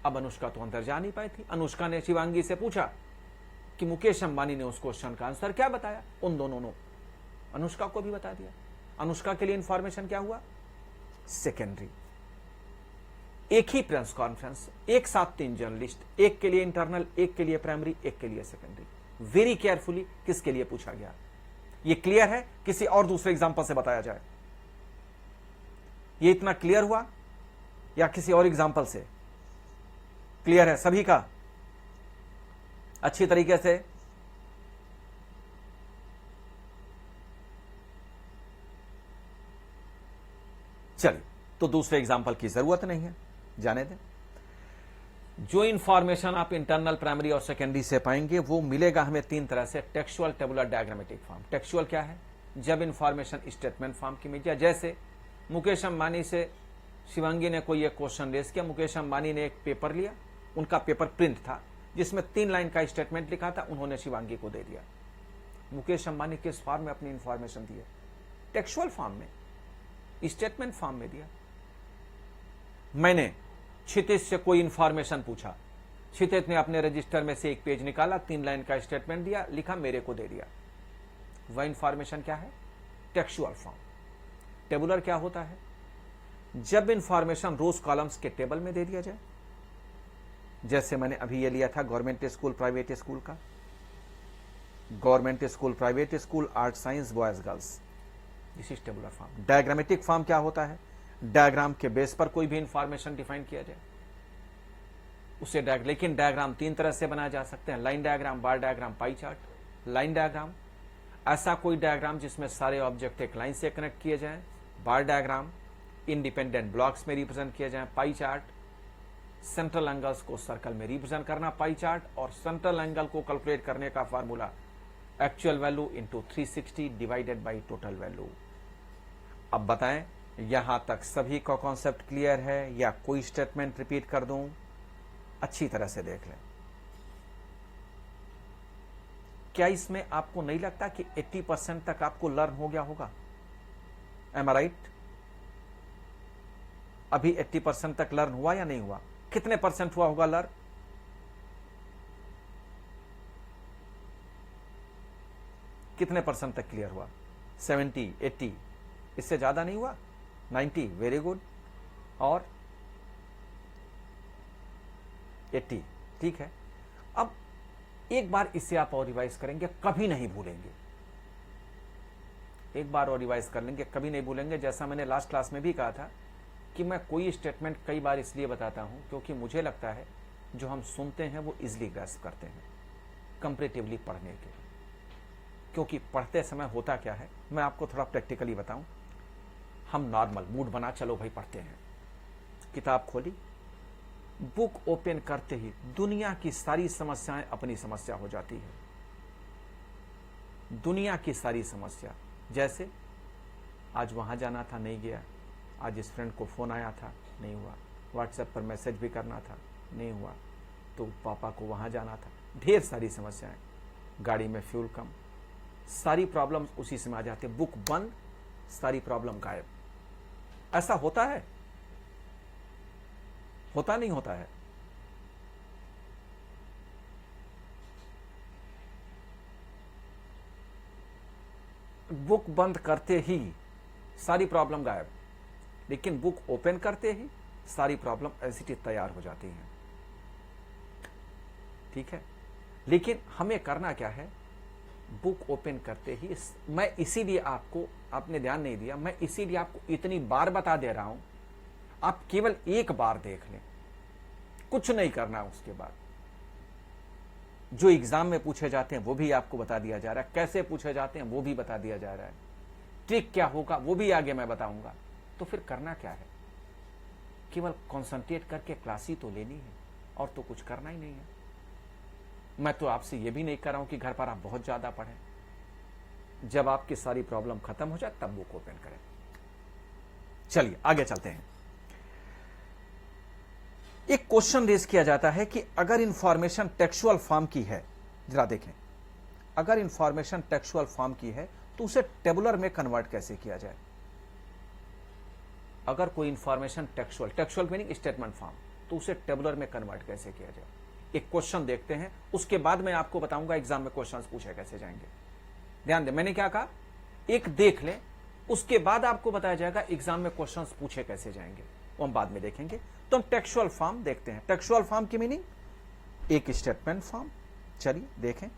अब अनुष्का तो अंदर जा नहीं पाई थी। अनुष्का ने शिवांगी से पूछा कि मुकेश अंबानी ने उस क्वेश्चन का आंसर क्या बताया। उन दोनों ने अनुष्का को भी बता दिया। अनुष्का के लिए इंफॉर्मेशन क्या हुआ? सेकेंडरी। एक ही प्रेस कॉन्फ्रेंस, एक साथ 3 जर्नलिस्ट, एक के लिए इंटरनल, एक के लिए प्राइमरी, एक के लिए सेकेंडरी। वेरी केयरफुली किसके लिए पूछा गया। ये क्लियर है? किसी और दूसरे एग्जांपल से बताया जाए। ये इतना क्लियर हुआ या किसी और एग्जांपल से? क्लियर है सभी का? अच्छी तरीके से चलिए, तो दूसरे एग्जांपल की जरूरत नहीं है, जाने दें। जो इंफॉर्मेशन आप इंटरनल, प्राइमरी और सेकेंडरी से पाएंगे वो मिलेगा हमें तीन तरह से: textual, tabular, diagrammatic form. Textual क्या है? जब इंफॉर्मेशन स्टेटमेंट फॉर्म की मिल जाए, जैसे मुकेश अंबानी से शिवांगी ने कोई एक क्वेश्चन रेस किया, मुकेश अंबानी ने एक पेपर लिया, उनका पेपर प्रिंट था जिसमें 3 लाइन का स्टेटमेंट लिखा था, उन्होंने शिवांगी को दे दिया। मुकेश अंबानी किस फॉर्म में अपनी इंफॉर्मेशन दी है? टेक्सुअल फॉर्म में, स्टेटमेंट फॉर्म में दिया। मैंने क्षितिज से कोई इंफॉर्मेशन पूछा, क्षितिज ने अपने रजिस्टर में से एक पेज निकाला, 3 लाइन का स्टेटमेंट दिया, लिखा, मेरे को दे दिया। वह इंफॉर्मेशन क्या है? Textual form. टेबुलर क्या होता है? जब इंफॉर्मेशन रोज कॉलम्स के टेबल में दे दिया जाए, जैसे मैंने अभी ये लिया था गवर्नमेंट स्कूल, प्राइवेट स्कूल का, government school, private school, art, science, boys, girls, this is tabular form. Diagrammatic form क्या होता है? डायग्राम के बेस पर कोई भी इंफॉर्मेशन डिफाइन किया जाए उसे लेकिन डायग्राम 3 तरह से बनाए जा सकते हैं: line diagram, bar diagram, pie chart. Line diagram ऐसा कोई डायग्राम जिसमें सारे ऑब्जेक्ट एक लाइन से कनेक्ट किए जाएं। बार डायग्राम इंडिपेंडेंट ब्लॉक्स में रिप्रेजेंट किए जाएं। पाई चार्ट सेंट्रल एंगल्स को सर्कल में रिप्रेजेंट करना। पाई चार्ट और सेंट्रल एंगल को कैलकुलेट करने का formula actual value into 360 divided by total value. अब बताएं, यहां तक सभी का कॉन्सेप्ट क्लियर है या कोई स्टेटमेंट रिपीट कर दूं? अच्छी तरह से देख लें। क्या इसमें आपको नहीं लगता कि 80% तक आपको लर्न हो गया होगा? एम आई राइट? अभी 80% तक लर्न हुआ या नहीं हुआ? कितने परसेंट हुआ होगा लर्न? कितने परसेंट तक क्लियर हुआ? 70, 80? इससे ज्यादा नहीं हुआ? 90? Very good. और 80? ठीक है। अब एक बार इसे आप और रिवाइज करेंगे, कभी नहीं भूलेंगे। एक बार और रिवाइज कर लेंगे, कभी नहीं भूलेंगे। जैसा मैंने लास्ट क्लास में भी कहा था कि मैं कोई स्टेटमेंट कई बार इसलिए बताता हूं क्योंकि मुझे लगता है जो हम सुनते हैं वो इजिली ग्रैस्प करते हैं कंपैरेटिवली पढ़ने के। क्योंकि पढ़ते समय होता क्या है, मैं आपको थोड़ा प्रैक्टिकली बताऊं। हम नॉर्मल मूड बना, चलो भाई पढ़ते हैं, किताब खोली, बुक ओपन करते ही दुनिया की सारी समस्याएं अपनी समस्या हो जाती है। दुनिया की सारी समस्या, जैसे आज वहां जाना था, नहीं गया। आज इस फ्रेंड को फोन आया था, नहीं हुआ। व्हाट्सएप पर मैसेज भी करना था, नहीं हुआ। तो पापा को वहां जाना था। ढेर सारी समस्याएं, गाड़ी में फ्यूल कम, सारी प्रॉब्लम्स उसी से आ जाते। बुक बंद, सारी प्रॉब्लम गायब। ऐसा होता है? होता नहीं होता है? बुक बंद करते ही सारी प्रॉब्लम गायब, लेकिन बुक ओपन करते ही सारी प्रॉब्लम ऐसी तैयार हो जाती हैं। ठीक है, लेकिन हमें करना क्या है? बुक ओपन करते ही, मैं इसीलिए आपने ध्यान नहीं दिया, मैं इसीलिए आपको इतनी बार बता दे रहा हूं, आप केवल एक बार देख लें, कुछ नहीं करना। उसके बाद जो एग्जाम में पूछे जाते हैं वो भी आपको बता दिया जा रहा है, कैसे पूछे जाते हैं वो भी बता दिया जा रहा है, ट्रिक क्या होगा वो भी आगे मैं बताऊंगा। तो फिर करना क्या है? केवल कंसंट्रेट करके क्लास ही तो लेनी है, और तो कुछ करना ही नहीं है। मैं तो आपसे ये भी नहीं कर रहा हूं कि घर पर आप बहुत ज्यादा पढ़ें। जब आपकी सारी प्रॉब्लम खत्म हो जाए तब बुक ओपन करें। चलिए आगे चलते हैं। एक क्वेश्चन रेज किया जाता है कि अगर इंफॉर्मेशन टेक्सुअल फॉर्म की है, जरा देखें, अगर इंफॉर्मेशन टेक्सुअल फॉर्म की है तो उसे टेबुलर में कन्वर्ट कैसे किया जाए? अगर कोई information textual meaning statement form, तो उसे टेबुलर में कन्वर्ट कैसे किया जाए? एक क्वेश्चन देखते हैं, उसके बाद मैं आपको बताऊंगा एग्जाम में क्वेश्चंस पूछे कैसे जाएंगे। ध्यान दें, मैंने क्या कहा? एक देख लें, उसके बाद आपको बताया जाएगा एग्जाम में क्वेश्चंस पूछे कैसे जाएंगे, वो हम बाद में देखेंगे। तो हम टेक्सुअल फॉर्म देखते हैं। टेक्सुअल फॉर्म की मीनिंग एक स्टेटमेंट फॉर्म। चलिए देखें,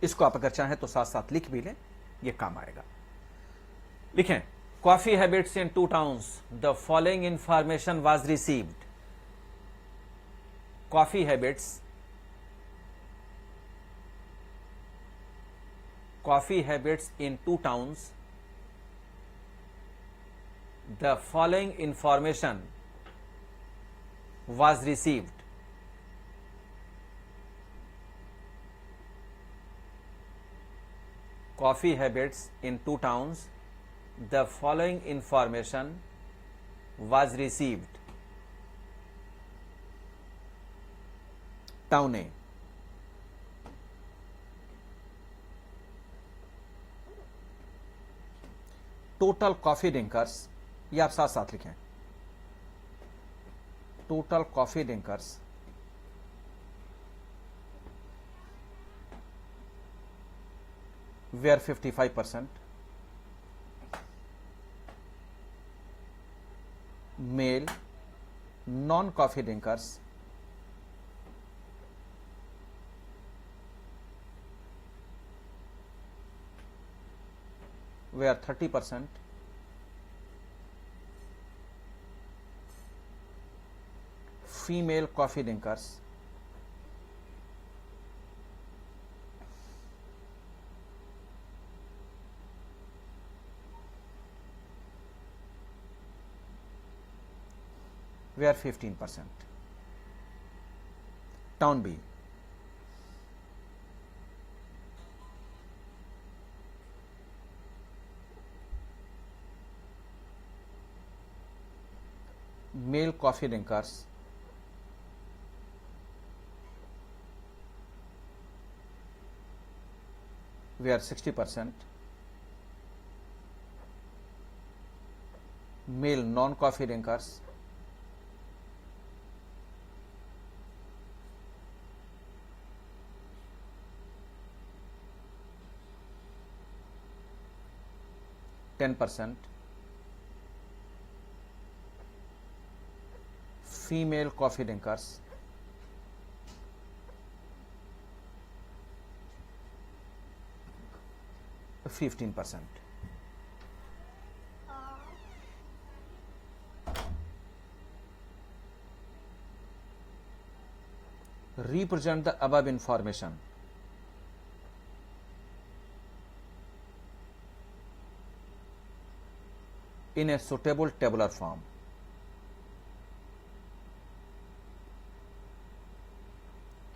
इसको आप अगर चाहें तो साथ साथ लिख भी लें, ये काम आएगा। लिखें, coffee habits in 2 towns, the following information was received. Coffee habits in 2 towns the following information was received. Coffee habits in 2 towns. The following information was received. Town A. Total coffee drinkers, ये आप साथ साथ लिखें, total coffee drinkers were 55%, male non coffee drinkers were 30%, female coffee drinkers were 15%. Town B. Male coffee drinkers were 60%, male non-coffee drinkers %, female coffee drinkers %. Represent the above information in a suitable tabular form.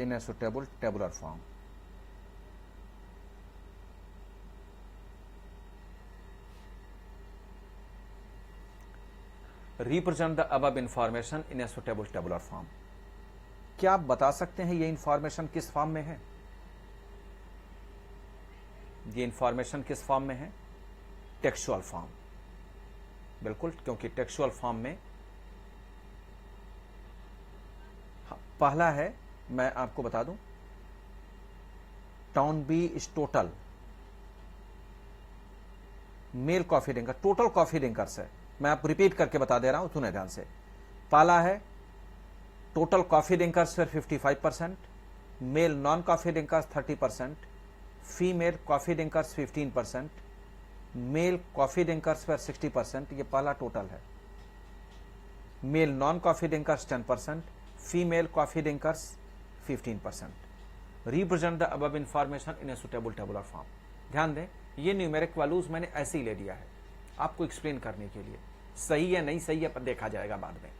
In a suitable tabular form. Represent the above information in a suitable tabular form. क्या आप बता सकते हैं ये इंफॉर्मेशन किस फॉर्म में है? ये इंफॉर्मेशन किस फॉर्म में है? टेक्सचुअल फॉर्म, बिल्कुल, क्योंकि टेक्सचुअल फॉर्म में पहला है, मैं आपको बता दूं, town B is total male coffee drinker, total coffee drinkers है, मैं आप रिपीट करके बता दे रहा हूं, सुने ध्यान से। पहला है total coffee drinkers for 55%, male non coffee drinkers 30%, female coffee drinkers 15%, male coffee drinkers for 60%, ये पहला टोटल है। Male non coffee drinkers 10%, female coffee drinkers 15%. Represent the above information in a suitable tabular form. ध्यान दें, ये न्यूमेरिक वैल्यूज मैंने ऐसे ही ले लिया है आपको एक्सप्लेन करने के लिए। सही है नहीं सही है पर देखा जाएगा बाद में,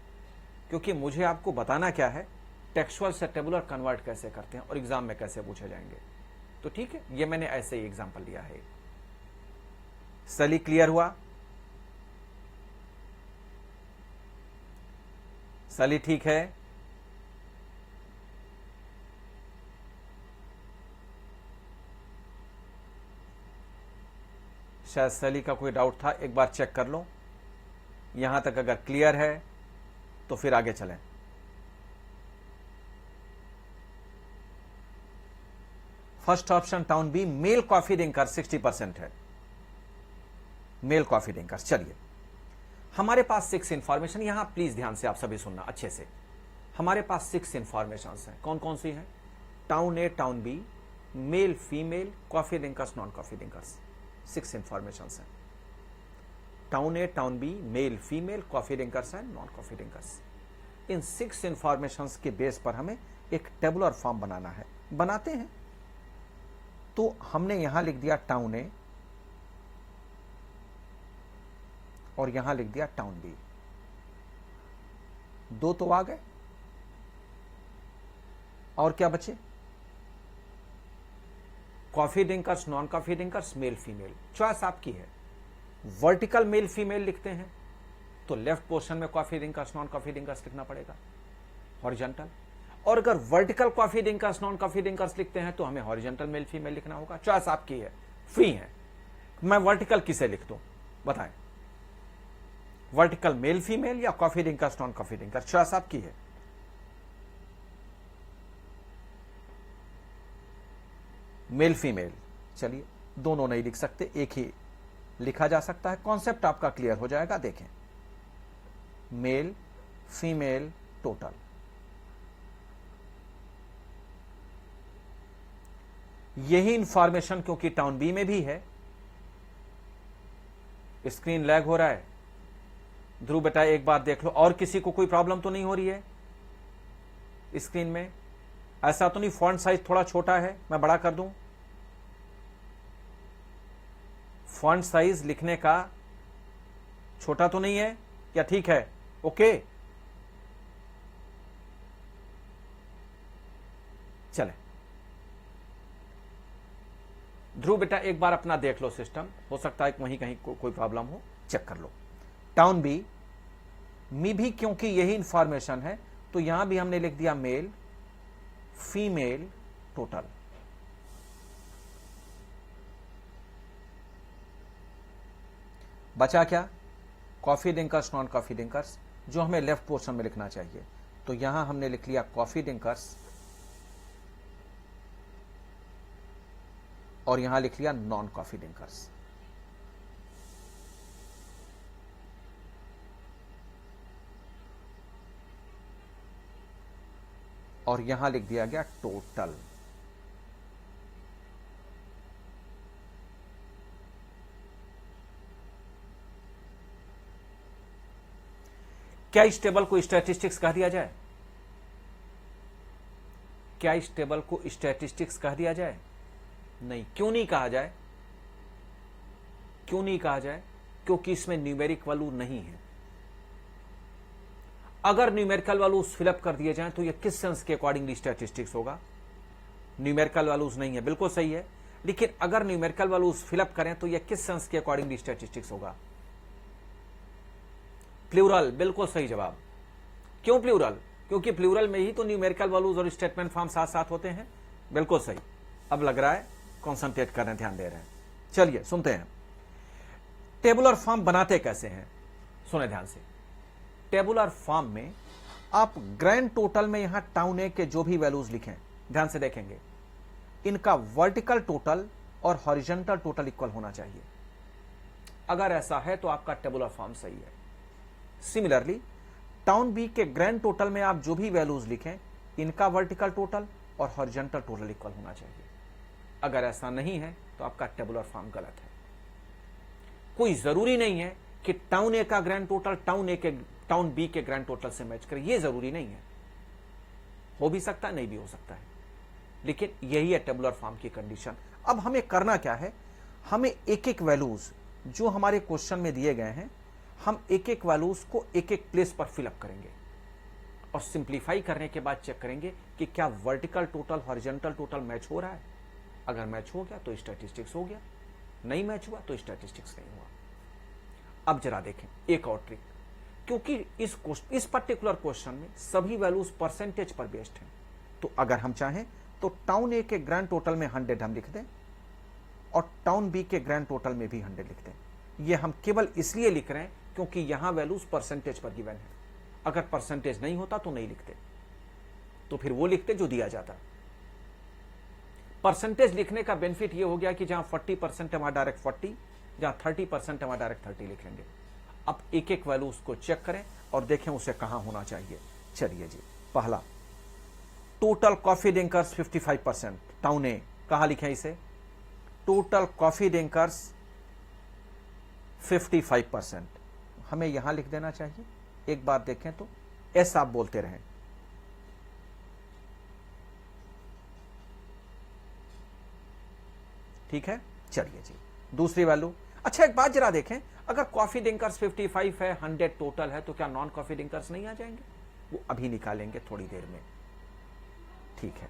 क्योंकि मुझे आपको बताना क्या है, टेक्सचुअल से टेबुलर कन्वर्ट कैसे करते हैं और एग्जाम में कैसे पूछे जाएंगे। तो ठीक है, ये मैंने ऐसे ही एग्जाम्पल लिया है। सली क्लियर हुआ? सली ठीक है? शायद सली का कोई डाउट था, एक बार चेक कर लो। यहां तक अगर क्लियर है तो फिर आगे चलें। First option town B, male coffee drinker 60% है, मेल कॉफी ड्रिंकर। चलिए, हमारे पास 6 इंफॉर्मेशन, यहां प्लीज ध्यान से आप सभी सुनना अच्छे से। हमारे पास 6 इंफॉर्मेशन हैं। कौन कौन सी हैं? Town A, town B, male female, coffee drinkers, non coffee drinkers. 6 information हैं। Town A, town B, male female, coffee drinkers and non coffee drinkers. इन 6 इंफॉर्मेशन के बेस पर हमें एक टेबुलर फॉर्म बनाना है। बनाते हैं तो हमने यहां लिख दिया टाउन ए, और यहां लिख दिया टाउन बी। दो तो आ गए, और क्या बचे? Coffee drinkers, non coffee drinkers, male female. Choice आपकी है। वर्टिकल मेल फीमेल लिखते हैं तो लेफ्ट पोर्शन में coffee drinkers, non coffee drinkers लिखना पड़ेगा, हॉरिजॉन्टल। और अगर vertical coffee drinkers, non coffee drinkers लिखते हैं तो हमें हॉरिजॉन्टल मेल फीमेल लिखना होगा। चॉइस आपकी है, फ्री है। मैं वर्टिकल किसे लिख दूं बताएं? वर्टिकल मेल फीमेल या coffee drinkers, non coffee drinkers? Choice आपकी है। मेल फीमेल, चलिए दोनों नहीं लिख सकते, एक ही लिखा जा सकता है। कॉन्सेप्ट आपका क्लियर हो जाएगा। देखें, मेल फीमेल टोटल, यही इंफॉर्मेशन क्योंकि टाउन बी में भी है। स्क्रीन लैग हो रहा है। ध्रुव बेटा एक बात देख लो, और किसी को कोई प्रॉब्लम तो नहीं हो रही है स्क्रीन में? ऐसा तो नहीं फॉन्ट साइज थोड़ा छोटा है, मैं बड़ा कर दूं? फॉन्ट साइज लिखने का छोटा तो नहीं है क्या? ठीक है, ओके चले। ध्रुव बेटा एक बार अपना देख लो सिस्टम, हो सकता है वहीं कहीं कोई प्रॉब्लम हो, चेक कर लो। टाउन बी में भी क्योंकि यही इंफॉर्मेशन है तो यहां भी हमने लिख दिया मेल फीमेल टोटल। बचा क्या? Coffee drinkers, non coffee drinkers, जो हमें लेफ्ट पोर्शन में लिखना चाहिए। तो यहां हमने लिख लिया कॉफी ड्रिंकर्स और यहां लिख लिया नॉन कॉफी ड्रिंकर्स। और यहां लिख दिया गया टोटल। क्या इस टेबल को स्टैटिस्टिक्स कह दिया जाए? क्या इस टेबल को स्टैटिस्टिक्स कह दिया जाए? नहीं। क्यों नहीं कहा जाए? क्यों नहीं कहा जाए? क्योंकि इसमें न्यूमेरिक वैल्यू नहीं है। अगर न्यूमेरिकल वैल्यूज फिलअप कर दिए जाएं तो यह किस सेंस के अकॉर्डिंगली स्टैटिस्टिक्स होगा? न्यूमेरिकल वैल्यूज नहीं है, बिल्कुल सही है, लेकिन अगर न्यूमेरिकल वैल्यूज फिलअप करें तो यह किस सेंस के अकॉर्डिंगली स्टैटिस्टिक्स होगा? प्लूरल, बिल्कुल सही जवाब। क्यों प्लूरल? क्योंकि प्लूरल में ही तो न्यूमेरिकल वैल्यूज और स्टेटमेंट फॉर्म साथ साथ होते हैं। बिल्कुल सही। अब लग रहा है कॉन्सेंट्रेट कर रहे हैं, ध्यान दे रहे हैं। चलिए सुनते हैं टेबुलर फॉर्म बनाते कैसे हैं। सुने ध्यान से। टेबुलर फॉर्म में आप ग्रैंड टोटल में यहां टाउन ए के जो भी वैल्यूज लिखें, ध्यान से देखेंगे, इनका वर्टिकल टोटल और हॉरिजॉन्टल टोटल इक्वल होना चाहिए। अगर ऐसा है तो आपका टेबुलर फॉर्म सही है। सिमिलरली टाउन बी के ग्रैंड टोटल में आप जो भी वैल्यूज लिखें, इनका वर्टिकल टोटल और हॉरिजॉन्टल टोटल इक्वल होना चाहिए। अगर ऐसा नहीं है तो आपका टेबुलर फॉर्म गलत है। कोई जरूरी नहीं है कि टाउन ए का ग्रैंड टोटल टाउन बी के ग्रैंड टोटल से मैच करे, यह जरूरी नहीं है। हो भी सकता है, नहीं भी हो सकता है, लेकिन यही है टेबुलर फॉर्म की कंडीशन। अब हमें करना क्या है? हमें एक एक वैल्यूज जो हमारे क्वेश्चन में दिए गए हैं, हम एक एक वैल्यूज को एक एक प्लेस पर फिलअप करेंगे और सिंप्लीफाई करने के बाद चेक करेंगे कि क्या vertical total horizontal total match हो रहा है। अगर मैच हो गया तो स्टैटिस्टिक्स हो गया, नहीं मैच हुआ तो स्टैटिस्टिक्स नहीं हुआ। अब जरा देखें एक और ट्रिक, क्योंकि इस पर्टिकुलर क्वेश्चन में सभी वैल्यूज परसेंटेज पर बेस्ड हैं, तो अगर हम चाहें तो टाउन ए के ग्रैंड टोटल में 100 हम लिख दें और टाउन बी के ग्रैंड टोटल में भी 100 लिख दें। ये हम केवल इसलिए लिख रहे हैं क्योंकि यहां वैल्यूज परसेंटेज पर गिवन है। अगर परसेंटेज नहीं होता तो नहीं लिखते, तो फिर वो लिखते जो दिया जाता। परसेंटेज लिखने का बेनिफिट ये हो गया कि जहां 40% है वहां डायरेक्ट 40, जहां 30% है वहां डायरेक्ट 30 लिख लेंगे। अब एक एक वैल्यू उसको चेक करें और देखें उसे कहां होना चाहिए। चलिए जी, पहला टोटल कॉफी ड्रिंकर्स 55%, टाउन ए, कहां लिखें इसे? टोटल कॉफी ड्रिंकर्स 55%, हमें यहां लिख देना चाहिए। एक बार देखें तो एस आप बोलते रहें। ठीक है, चलिए जी, दूसरी वैल्यू। अच्छा एक बात जरा देखें, अगर कॉफी ड्रिंकर्स 55 है, 100 टोटल है, तो क्या नॉन कॉफी ड्रिंकर्स नहीं आ जाएंगे? वो अभी निकालेंगे थोड़ी देर में, ठीक है।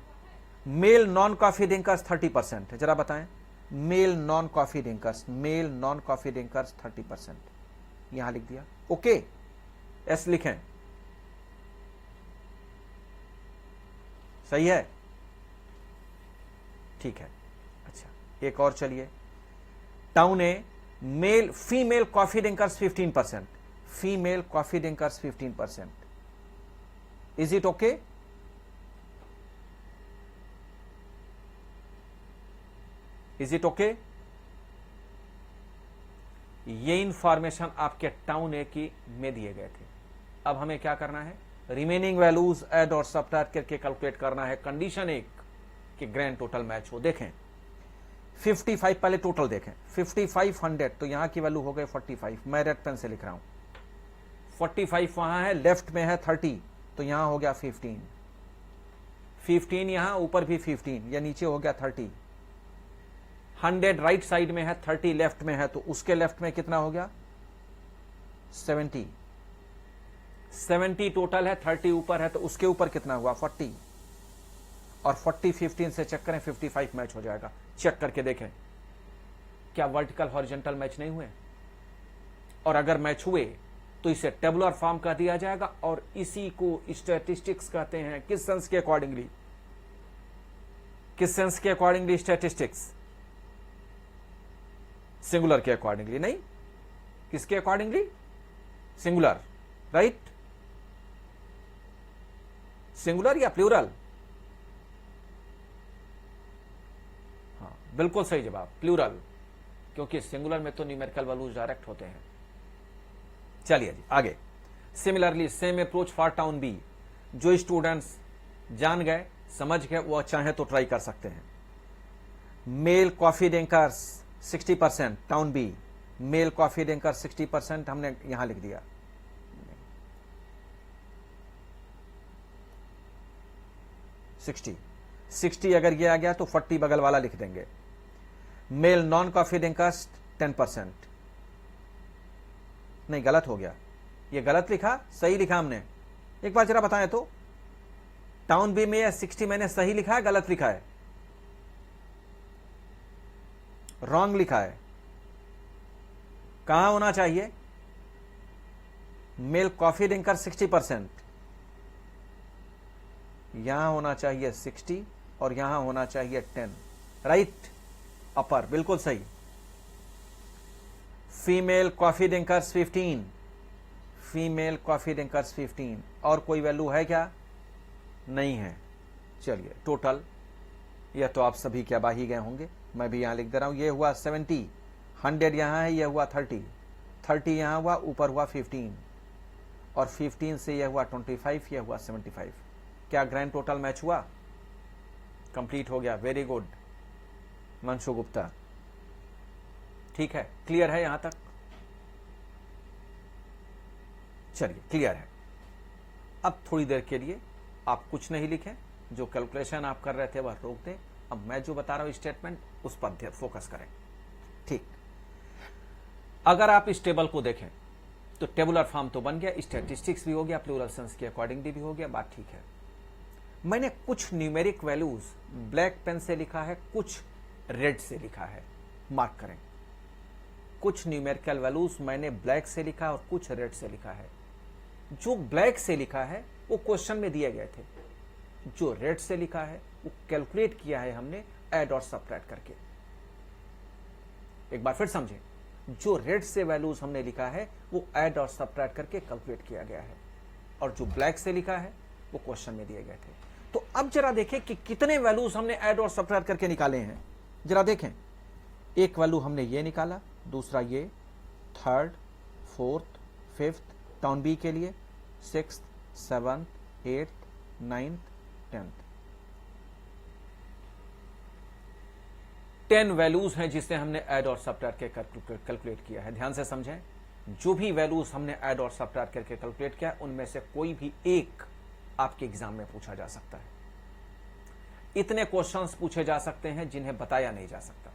मेल नॉन कॉफी ड्रिंकर्स 30% है, जरा बताएं। Male non coffee drinkers, male non coffee drinkers 30%, यहां लिख दिया। ओके, एस लिखें, सही है, ठीक है। अच्छा एक और चलिए, town A mail female coffee drinkers 15%, female coffee drinkers 15%, is it okay? Is it okay? ये इंफॉर्मेशन आपके टाउन ए की में दिए गए थे। अब हमें क्या करना है, रिमेनिंग वैल्यूज ऐड और सबट्रैक्ट करके कैलकुलेट करना है। कंडीशन एक कि ग्रैंड टोटल मैच हो। देखें 55, पहले टोटल देखें, 55 100, तो यहां की वैल्यू हो गई 45। मैं रेड पेन से लिख रहा हूं, 45 वहां है, लेफ्ट में है 30, तो यहां हो गया 15, 15 यहां, ऊपर भी 15, या नीचे हो गया 30। 100 राइट साइड में है, 30 लेफ्ट में है, तो उसके लेफ्ट में कितना हो गया 70। 70 टोटल है, 30 ऊपर है, तो उसके ऊपर कितना हुआ 40, और 40 15 से चेक करें, 55 मैच हो जाएगा। चेक करके देखें क्या वर्टिकल हॉरिजॉन्टल मैच नहीं हुए, और अगर मैच हुए तो इसे टेबुलर फॉर्म कह दिया जाएगा, और इसी को स्टैटिस्टिक्स कहते हैं। किस सेंस के अकॉर्डिंगली? किस सेंस के अकॉर्डिंगली स्टैटिस्टिक्स? सिंगुलर के अकॉर्डिंगली नहीं, किसके अकॉर्डिंगली? Singular, right? सिंगुलर या प्लूरल? हाँ बिल्कुल सही जवाब, प्लूरल, क्योंकि सिंगुलर में तो न्यूमेरिकल वैल्यूज डायरेक्ट होते हैं। चलिए जी आगे। Similarly same approach for town B, जो स्टूडेंट्स जान गए समझ गए वो चाहे तो ट्राई कर सकते हैं। Male coffee drinkers 60%, town B male coffee drinker 60%, हमने यहां लिख दिया। 60 अगर ये आ गया तो 40 बगल वाला लिख देंगे। मेल नॉन कॉफी ड्रिंकर्स 10%, नहीं गलत हो गया, ये गलत लिखा, सही लिखा हमने, एक बार जरा बताएं तो। टाउन बी में 60 मैंने सही लिखा है, गलत लिखा है? रॉन्ग लिखा है। कहां होना चाहिए? मेल कॉफी ड्रिंकर 60%, यहां होना चाहिए 60 और यहां होना चाहिए 10, राइट? अपर, बिल्कुल सही। Female coffee drinkers 15, female coffee drinkers 15, और कोई वैल्यू है क्या? नहीं है। चलिए टोटल, यह तो आप सभी क्या बाही गए होंगे, मैं भी यहां लिख दे रहा हूं। ये हुआ 70, 100 यहां है, यह हुआ 30, 30 यहां हुआ, ऊपर हुआ 15, और 15 से यह हुआ 25, यह हुआ 75। क्या ग्रैंड टोटल मैच हुआ? कंप्लीट हो गया, वेरी गुड मंशु गुप्ता, ठीक है, क्लियर है यहां तक? चलिए क्लियर है। अब थोड़ी देर के लिए आप कुछ नहीं लिखें, जो कैलकुलेशन आप कर रहे थे वह रोक दें। अब मैं जो बता रहा हूं स्टेटमेंट, उस पर फोकस करें, ठीक? अगर आप इस टेबल को देखें तो टेबुलर फॉर्म तो बन गया, स्टैटिस्टिक्स भी हो गया, प्लूरल सेंस के अकॉर्डिंगली भी हो गया, बात ठीक है। मैंने कुछ न्यूमेरिक वैल्यूज ब्लैक पेन से लिखा है, कुछ रेड से लिखा है, मार्क करें। कुछ न्यूमेरिकल वैल्यूज मैंने ब्लैक से लिखा और कुछ रेड से लिखा है। जो ब्लैक से लिखा है वो क्वेश्चन में दिए गए थे, जो रेड से लिखा है वो कैलकुलेट किया है हमने ऐड और सबट्रैक्ट करके। एक बार फिर समझें, जो रेड से वैल्यूज हमने लिखा है वो ऐड और सबट्रैक्ट करके कैलकुलेट किया गया है, और जो ब्लैक से लिखा है वो क्वेश्चन में दिए गए थे। तो अब जरा देखें कि कितने वैल्यूज हमने ऐड और सबट्रैक्ट करके निकाले हैं। जरा देखें, एक वैल्यू हमने ये निकाला, दूसरा ये, third, fourth, fifth, town B के लिए 6th, 7th, 8th, 9th, 10th। 10 values हैं जिसे हमने ऐड और सबट्रैक्ट करके कैलकुलेट किया है। ध्यान से समझें, जो भी वैल्यूज हमने ऐड और सबट्रैक्ट करके कैलकुलेट किया, उनमें से कोई भी एक आपके एग्जाम में पूछा जा सकता है। इतने क्वेश्चंस पूछे जा सकते हैं जिन्हें बताया नहीं जा सकता,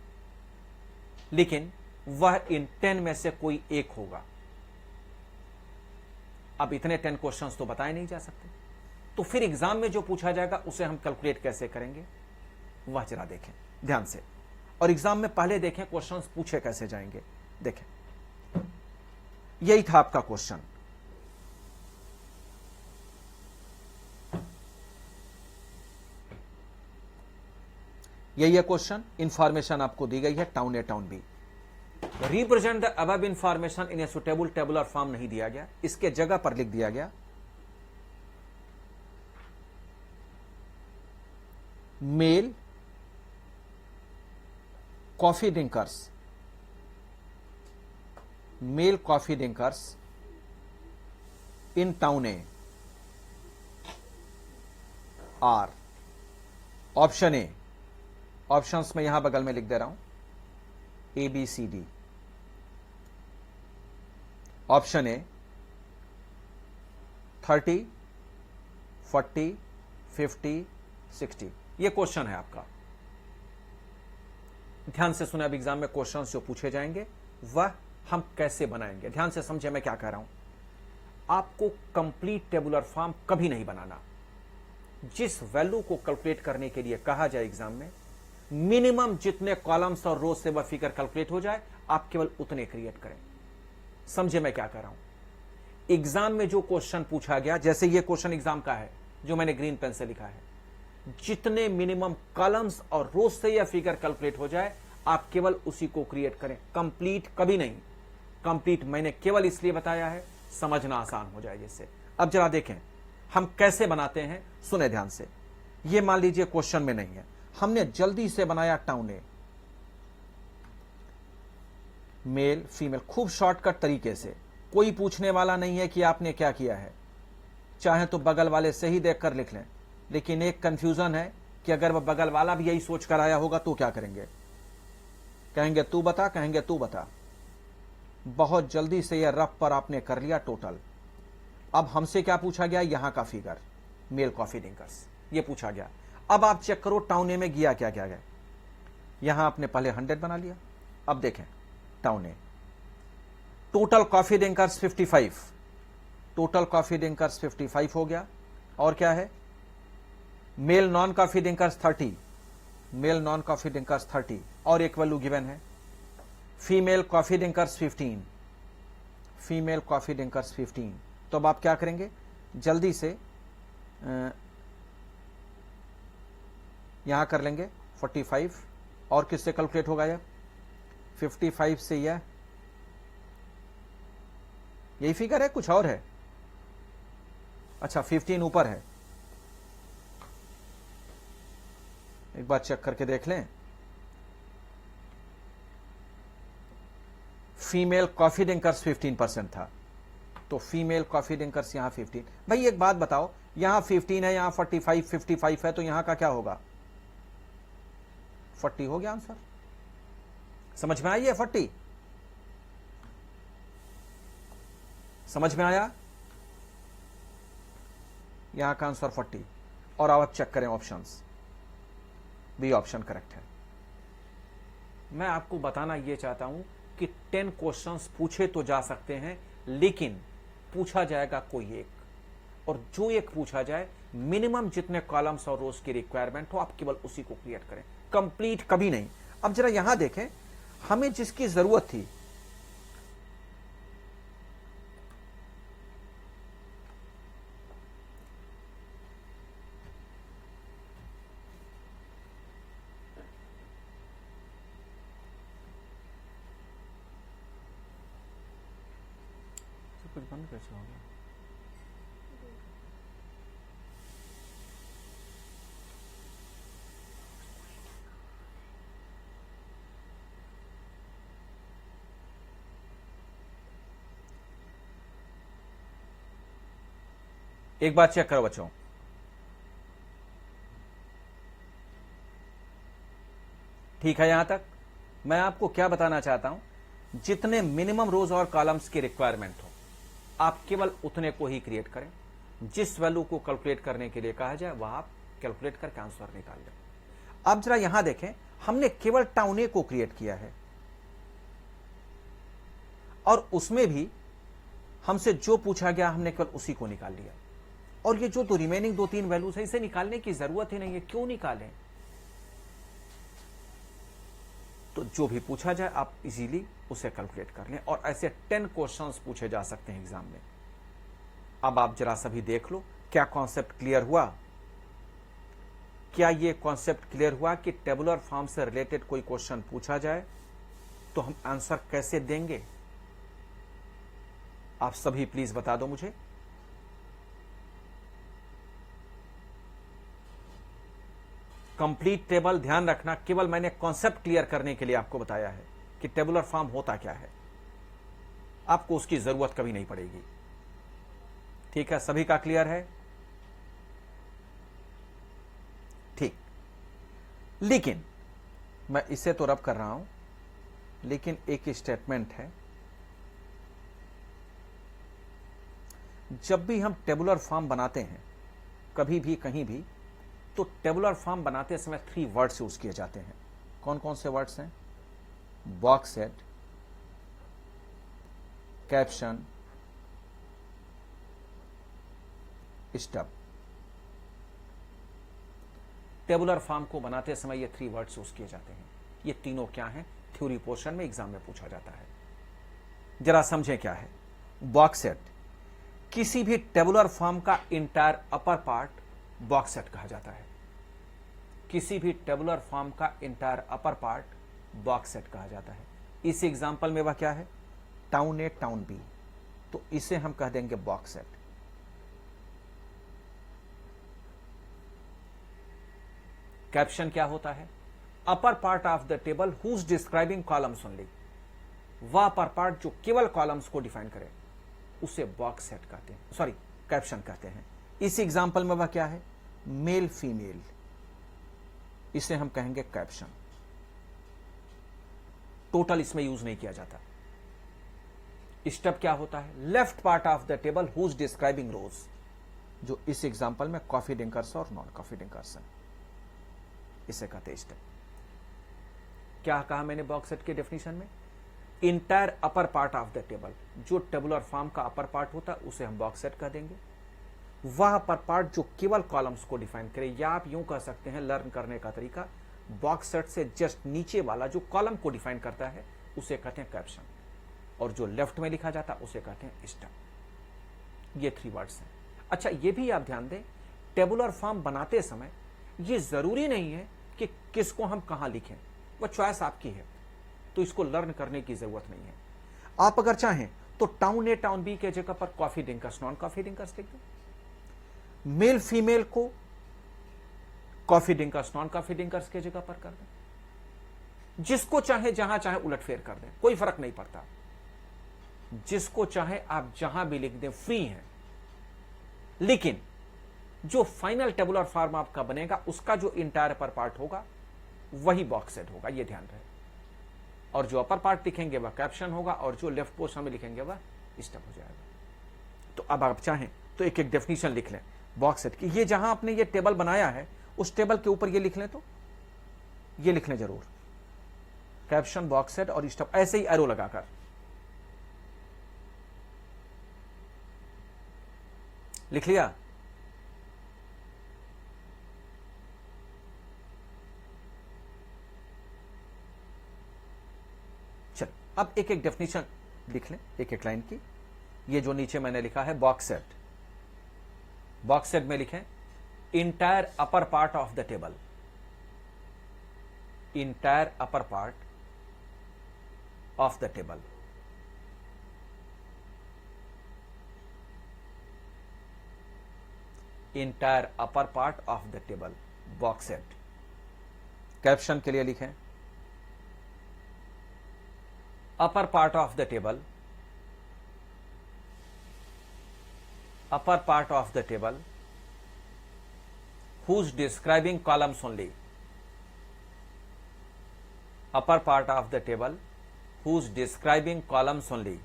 लेकिन वह इन 10 में से कोई एक होगा। अब इतने 10 क्वेश्चंस तो बताए नहीं जा सकते, तो फिर एग्जाम में जो पूछा जाएगा उसे हम कैलकुलेट कैसे करेंगे, वह जरा देखें ध्यान से। और एग्जाम में पहले देखें क्वेश्चंस पूछे कैसे जाएंगे। देखें, यही था आपका क्वेश्चन। यही है क्वेश्चन। इंफॉर्मेशन आपको दी गई है town A town B. Represent the above information in a suitable tabular form नहीं दिया गया, इसके जगह पर लिख दिया गया male coffee drinkers, male coffee drinkers in town A are. Option A, options में यहां बगल में लिख दे रहा हूं A B C D. Option A 30, 40, 50, 60। यह क्वेश्चन है आपका। ध्यान से सुने, अब एग्जाम में क्वेश्चंस जो पूछे जाएंगे वह हम कैसे बनाएंगे। ध्यान से समझे मैं क्या कह रहा हूं। आपको कंप्लीट टेबुलर फॉर्म कभी नहीं बनाना। जिस वैल्यू को कैलकुलेट करने के लिए कहा जाए एग्जाम में, मिनिमम जितने कॉलम्स और रोज से वह फिगर कैलकुलेट हो जाए, आप केवल उतने क्रिएट करें। समझे मैं क्या कह रहा हूं। एग्जाम में जो क्वेश्चन पूछा गया, जैसे ये क्वेश्चन एग्जाम का है जो मैंने ग्रीन पेन से लिखा है, जितने मिनिमम कॉलम्स और रोज से यह फिगर कैलकुलेट हो जाए, आप केवल उसी को क्रिएट करें, कंप्लीट कभी नहीं। कंप्लीट मैंने केवल इसलिए बताया है समझना आसान हो जाए जिससे। अब जरा देखें हम कैसे बनाते हैं, सुने ध्यान से। यह मान लीजिए क्वेश्चन में नहीं है, हमने जल्दी से बनाया टाउन ए, मेल फीमेल, खूब शॉर्टकट तरीके से। कोई पूछने वाला नहीं है कि आपने क्या किया है, चाहे तो बगल वाले से ही देखकर लिख लें। लेकिन एक कंफ्यूजन है कि अगर वह बगल वाला भी यही सोच कर आया होगा तो क्या करेंगे, कहेंगे तू बता, कहेंगे तू बता। बहुत जल्दी से यह रफ पर आपने कर लिया टोटल। अब हमसे क्या पूछा गया, यहां का फिगर मेल कॉफी ड्रिंकर्स ये पूछा गया। अब आप चेक करो टाउन ए में गया क्या क्या गया। यहां आपने पहले 100 बना लिया। अब देखें town A, total coffee drinkers 55, total coffee drinkers 55 हो गया। और क्या है, male non coffee drinkers 30, male non coffee drinkers 30, और एक वैल्यू गिवन है female coffee drinkers 15, female coffee drinkers 15। तो अब आप क्या करेंगे, जल्दी से यहां कर लेंगे 45, और किससे कैलकुलेट होगा यह 55 से, यह यही फिगर है कुछ और है, अच्छा 15 ऊपर है। एक बार चेक करके देख लें, फीमेल कॉफी ड्रिंकर्स 15% था, तो फीमेल कॉफी ड्रिंकर्स यहां 15। भाई एक बात बताओ, यहां 15 है, यहां 45 55 है, तो यहां का क्या होगा, 40 हो गया आंसर। समझ में आई है 40, समझ में आया, यहां का आंसर 40। और अब आप चेक करें ऑप्शंस, बी ऑप्शन करेक्ट है। मैं आपको बताना यह चाहता हूं कि 10 क्वेश्चंस पूछे तो जा सकते हैं, लेकिन पूछा जाएगा कोई एक, और जो एक पूछा जाए मिनिमम जितने कॉलम्स और रोज की रिक्वायरमेंट हो, आप केवल उसी को क्रिएट करें, कंप्लीट कभी नहीं। अब जरा यहां देखें, हमें जिसकी जरूरत थी, कुछ बंद कैसे हो गया, एक बार चेक करो बच्चों। ठीक है, यहां तक मैं आपको क्या बताना चाहता हूं, जितने मिनिमम रोज और कॉलम्स की रिक्वायरमेंट हो, आप केवल उतने को ही क्रिएट करें। जिस वैल्यू को कैलकुलेट करने के लिए कहा जाए वह आप कैलकुलेट करके आंसर निकाल लें। अब जरा यहां देखें, हमने केवल टाउन ए को क्रिएट किया है, और उसमें भी हमसे जो पूछा गया हमने केवल उसी को निकाल लिया, और ये जो तो रिमेनिंग 2-3 वैल्यूज है इसे निकालने की जरूरत ही नहीं है, क्यों निकालें। तो जो भी पूछा जाए आप इजीली उसे कैलकुलेट कर लें, और ऐसे 10 क्वेश्चंस पूछे जा सकते हैं एग्जाम में। अब आप जरा सभी देख लो, क्या कॉन्सेप्ट क्लियर हुआ? क्या ये कॉन्सेप्ट क्लियर हुआ कि टेबुलर फॉर्म से रिलेटेड कोई क्वेश्चन पूछा जाए तो हम आंसर कैसे देंगे? आप सभी प्लीज बता दो मुझे। कंप्लीट टेबल, ध्यान रखना, केवल मैंने कॉन्सेप्ट क्लियर करने के लिए आपको बताया है कि टेबुलर फॉर्म होता क्या है। आपको उसकी जरूरत कभी नहीं पड़ेगी। ठीक है, सभी का क्लियर है? ठीक। लेकिन मैं इसे तो रब कर रहा हूं, लेकिन एक स्टेटमेंट है, जब भी हम टेबुलर फॉर्म बनाते हैं कभी भी कहीं भी, तो टेबुलर फॉर्म बनाते समय 3 वर्ड्स यूज किए जाते हैं। कौन कौन से वर्ड्स हैं? Box set, caption, stub. Tabular form को बनाते समय ये 3 वर्ड्स यूज किए जाते हैं। ये तीनों क्या हैं? थ्योरी पोर्शन में एग्जाम में पूछा जाता है। जरा समझें क्या है। बॉक्स सेट, किसी भी टेबुलर फॉर्म का entire upper part box set कहा जाता है। किसी भी टेबुलर फॉर्म का entire upper part box set कहा जाता है। इस एग्जांपल में वह क्या है? टाउन ए, टाउन बी, तो इसे हम कह देंगे बॉक्स सेट। कैप्शन क्या होता है? Upper part of the table whose describing columns only. वह अपर पार्ट जो केवल कॉलम्स को डिफाइन करे उसे बॉक्स सेट कहते हैं, सॉरी कैप्शन कहते हैं। इस एग्जांपल में वह क्या है? मेल फीमेल, इसे हम कहेंगे कैप्शन। टोटल इसमें यूज नहीं किया जाता। स्टेप क्या होता है? Left part of the table whose describing rows, जो इस एग्जांपल में कॉफी ड्रिंकर्स और नॉन कॉफी ड्रिंकर्स हैं, इसे कहते हैं स्टेप। क्या कहा मैंने बॉक्स सेट के डेफिनेशन में? Entire upper part of the table, जो टेबुलर फॉर्म का अपर पार्ट होता है उसे हम बॉक्स सेट कह देंगे। वह अपर पार्ट जो केवल कॉलम्स को डिफाइन करे, या आप यूं कह सकते हैं लर्न करने का तरीका, बॉक्स सेट से जस्ट नीचे वाला जो कॉलम को डिफाइन करता है उसे कहते हैं कैप्शन, और जो लेफ्ट में लिखा जाता है उसे कहते हैं स्टेप। ये 3 वर्ड्स हैं। अच्छा, ये भी आप ध्यान दें, टेबुलर फॉर्म बनाते समय ये जरूरी नहीं है कि किसको हम कहां लिखें, वह चॉइस आपकी है, तो इसको लर्न करने की जरूरत नहीं है। आप अगर चाहें तो टाउन ए, टाउन बी के जगह पर coffee drinkers, non coffee drinkers लिख दें। मेल फीमेल को coffee drinkers, non coffee drinkers के जगह पर कर दें। जिसको चाहे जहां चाहे उलटफेर कर दें, कोई फर्क नहीं पड़ता। जिसको चाहे आप जहां भी लिख दें, फ्री हैं। लेकिन जो फाइनल टेबुलर फॉर्म आपका बनेगा उसका जो इंटायर अपर पार्ट होगा वही बॉक्स सेट होगा, ये ध्यान रहे। और जो अपर पार्ट लिखेंगे वह कैप्शन होगा, और जो लेफ्ट पोर्शन में लिखेंगे वह स्टेप हो जाएगा। तो अब आप चाहें तो एक एक डेफिनेशन लिख लें बॉक्स सेट की। ये जहां आपने ये टेबल बनाया है उस टेबल के ऊपर ये लिख लें, तो ये लिख लें जरूर, कैप्शन, बॉक्स सेट और स्टेप, ऐसे ही एरो लगाकर। लिख लिया? चल, अब एक एक डेफिनेशन लिख लें, एक एक लाइन की। ये जो नीचे मैंने लिखा है बॉक्स सेट, बॉक्स सेट में लिखें entire upper part of the table, entire upper part of the table, entire upper part of the table, box set. Caption के लिए लिखें अपर part of the table, upper part of the table whose describing columns only, upper part of the table whose describing columns only,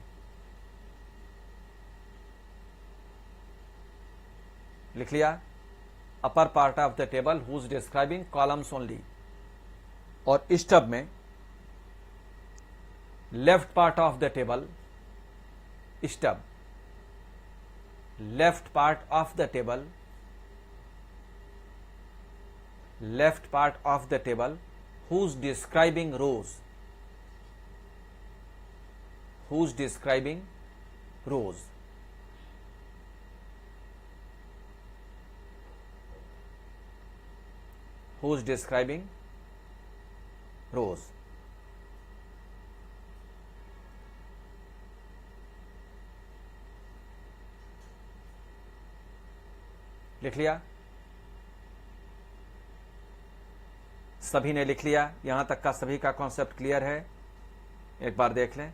लिख लिया? upper part of the table whose describing columns only, और स्टब में left part of the table stub, left part of the table, left part of the table, who's describing rows, who's describing rows, who's describing rows. लिख लिया? सभी ने लिख लिया? यहां तक का सभी का कॉन्सेप्ट क्लियर है? एक बार देख लें।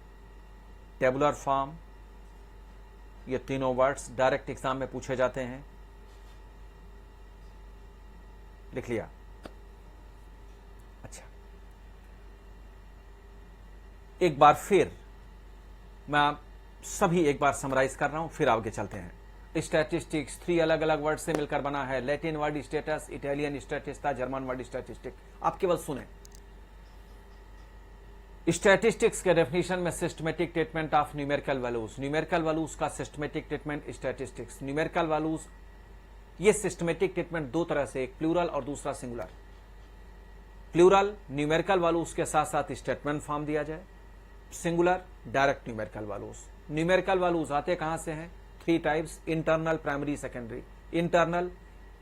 टेबुलर फॉर्म, ये तीनों वर्ड्स डायरेक्ट एग्जाम में पूछे जाते हैं। लिख लिया? अच्छा, एक बार फिर मैं सभी एक बार समराइज कर रहा हूं, फिर आगे चलते हैं। स्टैटिस्टिक्स 3 अलग अलग वर्ड से मिलकर बना है। Latin word status, Italian statista, German word statistic. आप केवल सुने। स्टैटिस्टिक्स के डेफिनेशन में systematic treatment of numerical values, numerical values का systematic treatment statistics. Numerical values, ये सिस्टमेटिक ट्रीटमेंट दो तरह से, एक प्लूरल और दूसरा सिंगुलर। प्लूरल न्यूमेरिकल वैल्यूज के साथ साथ स्टेटमेंट फॉर्म दिया जाए, singular direct numerical values. Numerical values आते कहां से हैं? 3 types, internal, primary, secondary. Internal,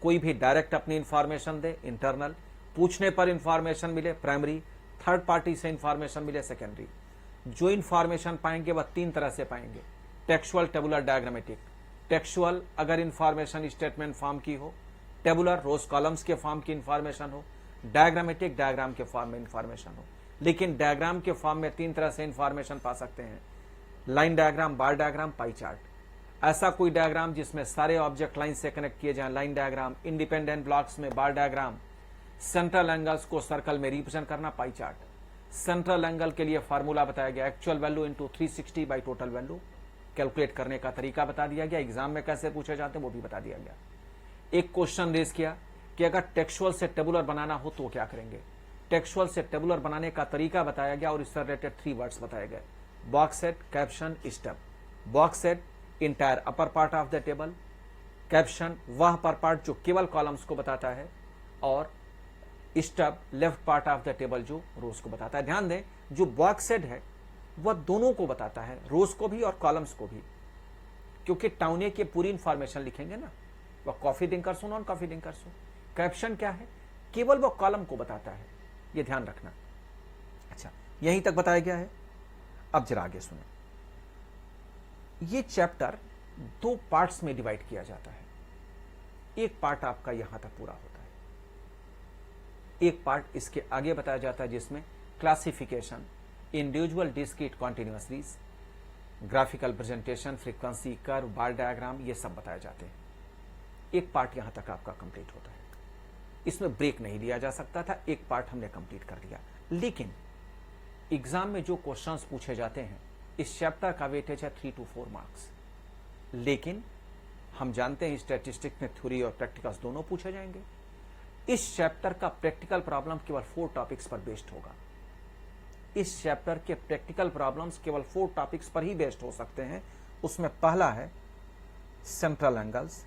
कोई भी डायरेक्ट अपनी इंफॉर्मेशन दे, इंटरनल। पूछने पर इंफॉर्मेशन मिले, प्राइमरी। थर्ड पार्टी से इंफॉर्मेशन मिले, सेकेंडरी। जो इंफॉर्मेशन पाएंगे वह 3 तरह से पाएंगे, टेक्सुअल, टेबुलर, डायग्रामेटिक। टेक्सुअल अगर इंफॉर्मेशन स्टेटमेंट फॉर्म की हो, टेबुलर रोज कॉलम्स के फॉर्म की इंफॉर्मेशन हो, डायग्रामेटिक डायग्राम के फॉर्म में इंफॉर्मेशन हो। लेकिन डायग्राम के फॉर्म में 3 तरह से इंफॉर्मेशन पा सकते हैं, line diagram, bar diagram, pie chart. ऐसा कोई डायग्राम जिसमें सारे ऑब्जेक्ट लाइन से कनेक्ट किए जाएं, लाइन डायग्राम। इंडिपेंडेंट ब्लॉक्स में बार डायग्राम। सेंट्रल एंगल्स को सर्कल में रिप्रेजेंट करना, पाई चार्ट। सेंट्रल एंगल के लिए फार्मूला बताया गया, actual value into 360 by total value. Calculate करने का तरीका बता दिया गया, एग्जाम में कैसे पूछे जाते हैं वो भी बता दिया गया। एक क्वेश्चन रेज किया कि अगर टेक्सुअल से टेबुलर बनाना हो तो क्या करेंगे। टेक्सुअल से टेबुलर बनाने का तरीका बताया गया और इससे रिलेटेड 3 वर्ड्स बताए गए, box set, caption, step. Box set entire upper part of the table, caption वह अपर पार्ट जो केवल कॉलम्स को बताता है, और stub left part of the table जो रोज को बताता है। ध्यान दें, जो बॉक्स सेट है वह दोनों को बताता है, रोज को भी और कॉलम्स को भी, क्योंकि टाउने की पूरी इंफॉर्मेशन लिखेंगे ना, वह कॉफी ड्रिंकर्स हो, नॉन कॉफी ड्रिंकर्स हो। कैप्शन क्या है? केवल वह कॉलम को बताता है, यह ध्यान रखना। अच्छा, यहीं तक बताया गया है। अब जरा आगे सुने। ये चैप्टर 2 पार्ट्स में डिवाइड किया जाता है। एक पार्ट आपका यहां तक पूरा होता है, एक पार्ट इसके आगे बताया जाता है जिसमें classification, individual, discrete, continuous, graphical presentation, frequency curve, bar diagram, ये सब बताए जाते हैं। एक पार्ट यहां तक आपका कंप्लीट होता है, इसमें ब्रेक नहीं लिया जा सकता था। एक पार्ट हमने कंप्लीट कर लिया। लेकिन एग्जाम में जो क्वेश्चंस पूछे जाते हैं, इस चैप्टर का वेटेज है 3 to 4 मार्क्स। लेकिन हम जानते हैं स्टैटिस्टिक्स में थ्योरी और प्रैक्टिकल्स दोनों पूछे जाएंगे। इस चैप्टर का प्रैक्टिकल प्रॉब्लम केवल 4 टॉपिक्स पर बेस्ड होगा। इस चैप्टर के प्रैक्टिकल प्रॉब्लम्स केवल 4 टॉपिक्स पर ही बेस्ड हो सकते हैं। उसमें पहला है सेंट्रल एंगल्स,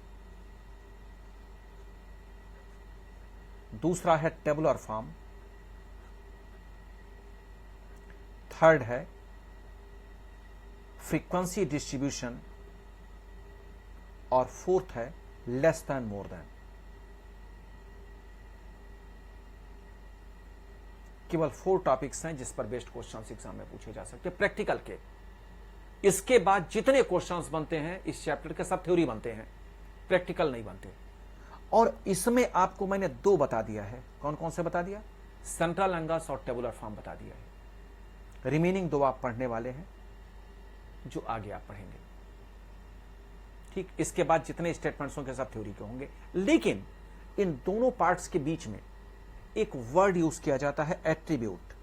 दूसरा है टेबुलर फॉर्म, थर्ड है फ्रीक्वेंसी डिस्ट्रीब्यूशन, और फोर्थ है लेस देन मोर देन। केवल 4 टॉपिक्स हैं जिस पर बेस्ड क्वेश्चंस एग्जाम में पूछे जा सकते हैं प्रैक्टिकल के। इसके बाद जितने क्वेश्चंस बनते हैं इस चैप्टर के सब थ्योरी बनते हैं, प्रैक्टिकल नहीं बनते। और इसमें आपको मैंने 2 बता दिया है। कौन कौन से बता दिया? सेंट्रल एंगल्स और टेबुलर फॉर्म बता दिया है। रिमेनिंग 2 आप पढ़ने वाले हैं जो आगे आप पढ़ेंगे। ठीक, इसके बाद जितने स्टेटमेंट्स होंगे सब थ्योरी के होंगे। लेकिन इन दोनों पार्ट्स के बीच में एक वर्ड यूज किया जाता है, एट्रीब्यूट।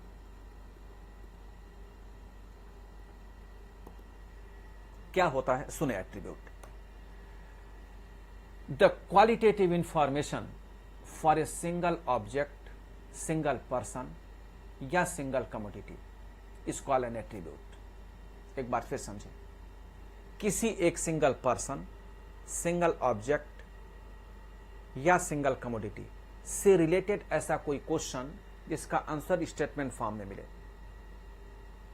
क्या होता है? सुने। Attribute, the qualitative information for a single object, single person या single commodity is called an attribute. एक बार फिर समझें, किसी एक सिंगल पर्सन, सिंगल ऑब्जेक्ट या सिंगल कमोडिटी से रिलेटेड ऐसा कोई क्वेश्चन जिसका आंसर स्टेटमेंट फॉर्म में मिले,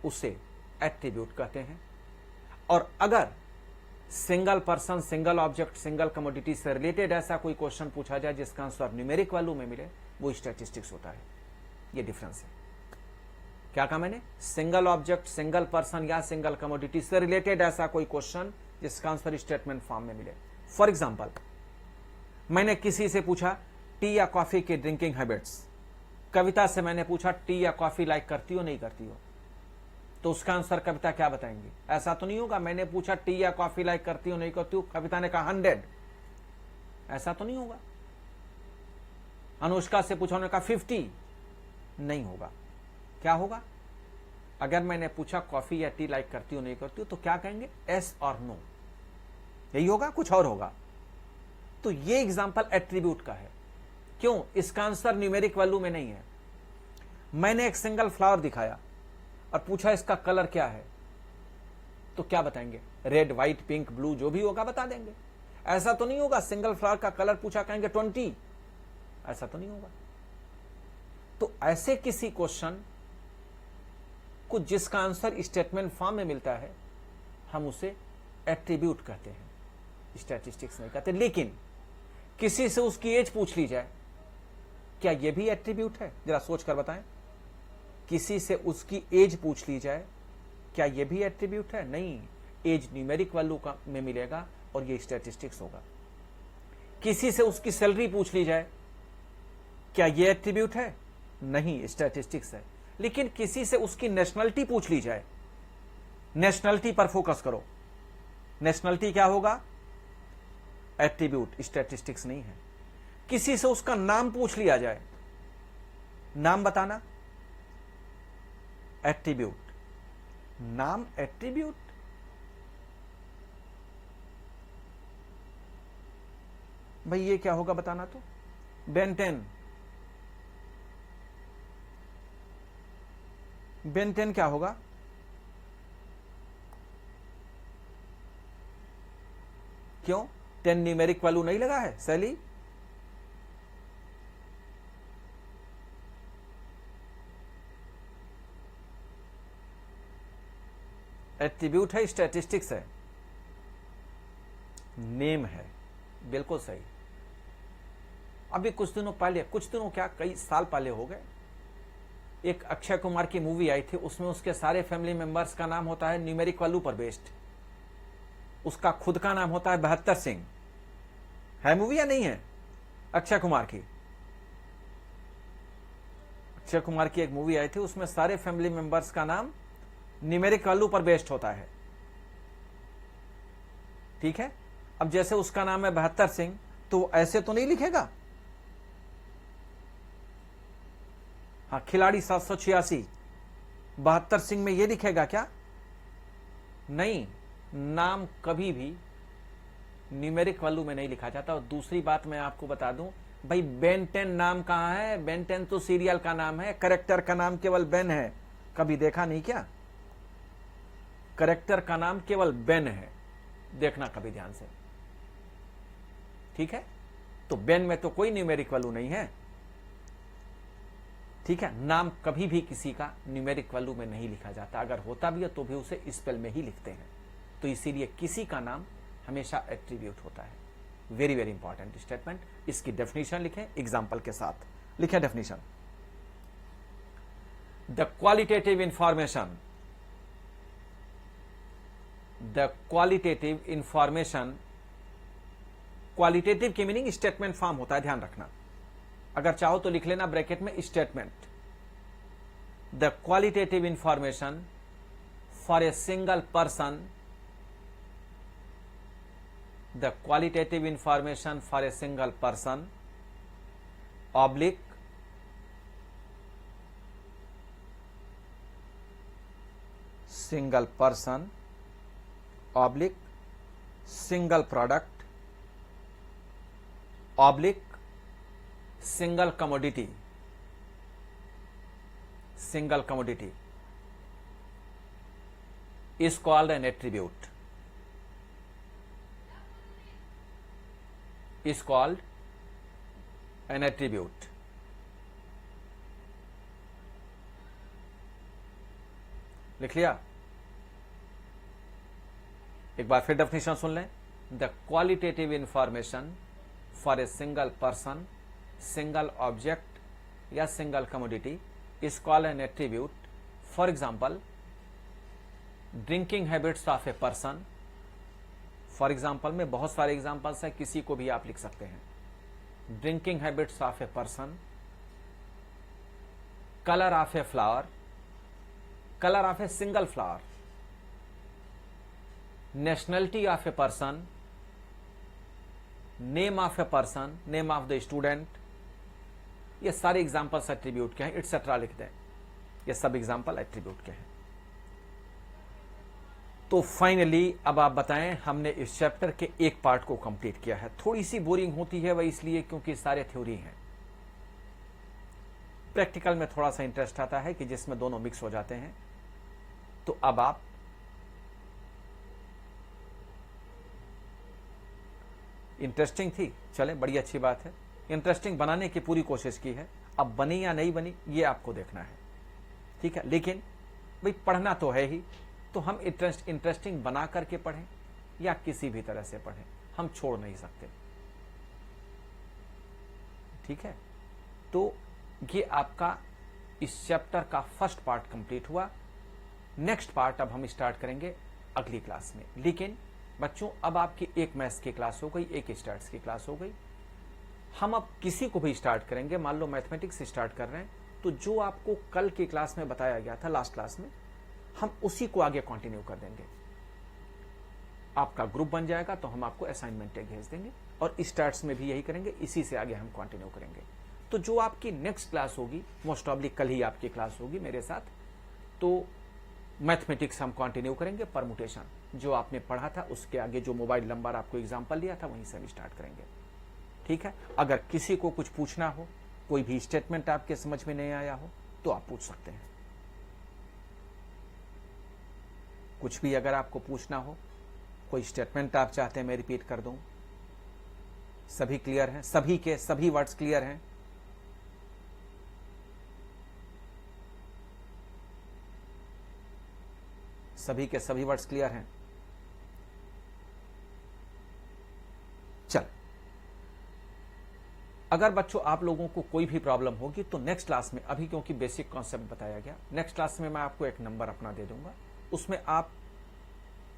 उसे एट्रीब्यूट कहते हैं। और अगर single person, single object, single commodity से रिलेटेड ऐसा कोई क्वेश्चन पूछा जाए जिसका आंसर न्यूमेरिक वैल्यू में मिले, वो स्टैटिस्टिक्स होता है। ये डिफरेंस है। क्या कहा मैंने? सिंगल ऑब्जेक्ट, सिंगल पर्सन या सिंगल कमोडिटी से रिलेटेड ऐसा कोई क्वेश्चन जिसका आंसर स्टेटमेंट फॉर्म में मिले। फॉर एग्जाम्पल, मैंने किसी से पूछा टी या कॉफी की ड्रिंकिंग हैबिट्स। कविता से मैंने पूछा टी या कॉफी लाइक करती हो नहीं करती हो, तो उसका आंसर कविता क्या बताएंगी? ऐसा तो नहीं होगा मैंने पूछा टी या कॉफी लाइक करती हो नहीं करती हो, कविता ने कहा 100। ऐसा तो नहीं होगा। अनुष्का से पूछा, उन्होंने कहा 50। नहीं होगा। क्या होगा? अगर मैंने पूछा कॉफी या टी लाइक करती हो नहीं करती हो, तो क्या कहेंगे? एस और नो। यही होगा, कुछ और होगा। तो ये एग्जांपल एट्रीब्यूट का है। क्यों? इसका आंसर न्यूमेरिक वैल्यू में नहीं है। मैंने एक सिंगल फ्लावर दिखाया और पूछा इसका कलर क्या है, तो क्या बताएंगे? रेड, व्हाइट, पिंक, ब्लू, जो भी होगा बता देंगे। ऐसा तो नहीं होगा सिंगल फ्लावर का कलर पूछा कहेंगे 20। ऐसा तो नहीं होगा। तो ऐसे किसी क्वेश्चन को जिसका आंसर स्टेटमेंट फॉर्म में मिलता है, हम उसे एट्रीब्यूट कहते हैं, स्टैटिस्टिक्स नहीं कहते। लेकिन किसी से उसकी एज पूछ ली जाए, क्या यह भी एट्रीब्यूट है? जरा सोच कर बताएं। किसी से उसकी एज पूछ ली जाए, क्या यह भी एट्रीब्यूट है? नहीं, एज न्यूमेरिक वैल्यू में मिलेगा और यह स्टैटिस्टिक्स होगा। किसी से उसकी सैलरी पूछ ली जाए, क्या यह एट्रीब्यूट है? नहीं, स्टैटिस्टिक्स है। लेकिन किसी से उसकी नेशनलिटी पूछ ली जाए, नेशनलिटी पर फोकस करो, नेशनलिटी क्या होगा? एट्रीब्यूट, स्टैटिस्टिक्स नहीं है। किसी से उसका नाम पूछ लिया जाए, नाम बताना, एट्रीब्यूट। नाम एट्रीब्यूट? भाई ये क्या होगा बताना तो? बेन 10। बेन 10 क्या होगा? क्यों? 10 न्यूमेरिक वैल्यू नहीं लगा है सैली? एट्रीब्यूट है, स्टैटिस्टिक्स है, नेम है। बिल्कुल सही। अभी कुछ दिनों पहले, कुछ दिनों क्या कई साल पहले हो गए, एक अक्षय कुमार की मूवी आई थी, उसमें उसके सारे फैमिली मेंबर्स का नाम होता है न्यूमेरिक वैल्यू पर बेस्ड। उसका खुद का नाम होता है 72 सिंह। है मूवी या नहीं है? अक्षय कुमार की, अक्षय कुमार की एक मूवी आई थी, उसमें सारे फैमिली मेंबर्स का नाम न्यूमेरिक वैल्यू पर बेस्ड होता है। ठीक है। अब जैसे उसका नाम है 72 सिंह, तो ऐसे तो नहीं लिखेगा। हाँ, खिलाड़ी 786, 72 सिंह में ये लिखेगा क्या? नहीं, नाम कभी भी न्यूमेरिक वैल्यू में नहीं लिखा जाता। और दूसरी बात मैं आपको बता दूं, भाई बेन 10 नाम कहां है? बेन 10 तो सीरियल का नाम है, कैरेक्टर का नाम केवल बेन है। कभी देखा नहीं क्या? कैरेक्टर का नाम केवल बेन है, देखना कभी ध्यान से। ठीक है। तो बेन में तो कोई न्यूमेरिक वैल्यू नहीं है। ठीक है। नाम कभी भी किसी का न्यूमेरिक वैल्यू में नहीं लिखा जाता, अगर होता भी है तो भी उसे स्पेल में ही लिखते हैं। तो इसीलिए किसी का नाम हमेशा एट्रीब्यूट होता है। Very very important statement. इसकी डेफिनेशन लिखें एग्जांपल के साथ। लिखें definition. The qualitative information, the qualitative information, qualitative की मीनिंग स्टेटमेंट फॉर्म होता है, ध्यान रखना। अगर चाहो तो लिख लेना ब्रैकेट में statement. The qualitative information for a single person, the qualitative information for a single person oblique single person oblique single product oblique single commodity, single commodity is called an attribute. is called an attribute. लिख लिया? एक बार फिर डेफिनेशन सुन लें. The qualitative information for a single person, single object या single commodity is called an attribute. For example, drinking habits of a person. For example में बहुत सारे एग्जाम्पल्स है, किसी को भी आप लिख सकते हैं. Drinking habits of a person, colour of a flower, colour of a single flower, nationality of a person, name of a person, name of the student. ये सारे एग्जाम्पल्स एट्रीब्यूट के हैं. एटसेट्रा लिख दें. ये सब एग्जाम्पल एट्रीब्यूट के हैं. तो फाइनली अब आप बताएं, हमने इस चैप्टर के एक पार्ट को कंप्लीट किया है. थोड़ी सी बोरिंग होती है वह इसलिए क्योंकि सारे थ्योरी हैं. प्रैक्टिकल में थोड़ा सा इंटरेस्ट आता है कि जिसमें दोनों मिक्स हो जाते हैं. तो अब आप इंटरेस्टिंग थी, चले बड़ी अच्छी बात है. इंटरेस्टिंग बनाने की पूरी कोशिश की है. अब बनी या नहीं बनी ये आपको देखना है. ठीक है, लेकिन भाई पढ़ना तो है ही, तो हम इंटरेस्टिंग बना करके पढ़ें या किसी भी तरह से पढ़ें, हम छोड़ नहीं सकते. ठीक है, तो ये आपका इस चैप्टर का फर्स्ट पार्ट कंप्लीट हुआ. नेक्स्ट पार्ट अब हम स्टार्ट करेंगे अगली क्लास में. लेकिन बच्चों अब आपकी एक मैथ्स की क्लास हो गई, एक स्टैट्स की क्लास हो गई. हम अब किसी को भी स्टार्ट करेंगे. मान लो मैथमेटिक्स स्टार्ट कर रहे हैं, तो जो आपको कल की क्लास में बताया गया था, लास्ट क्लास में, हम उसी को आगे कंटिन्यू कर देंगे. आपका ग्रुप बन जाएगा तो हम आपको असाइनमेंट भेज देंगे. और स्टैट्स में भी यही करेंगे, इसी से आगे हम कंटिन्यू करेंगे. तो जो आपकी नेक्स्ट क्लास होगी, मोस्ट प्रॉब्ली कल ही आपकी क्लास होगी मेरे साथ, तो मैथमेटिक्स हम कंटिन्यू करेंगे. परमुटेशन जो आपने पढ़ा था उसके आगे जो मोबाइल नंबर आपको एग्जांपल दिया था वहीं से हम स्टार्ट करेंगे. ठीक है, अगर किसी को कुछ पूछना हो, कोई भी स्टेटमेंट आपके समझ में नहीं आया हो, तो आप पूछ सकते हैं. कुछ भी अगर आपको पूछना हो, कोई स्टेटमेंट आप चाहते हैं मैं रिपीट कर दूं, सभी क्लियर हैं? सभी के सभी वर्ड्स क्लियर हैं? सभी के सभी वर्ड्स क्लियर हैं? चल, अगर बच्चों आप लोगों को कोई भी प्रॉब्लम होगी तो नेक्स्ट क्लास में, अभी क्योंकि बेसिक कॉन्सेप्ट बताया गया, नेक्स्ट क्लास में मैं आपको एक नंबर अपना दे दूंगा. उसमें आप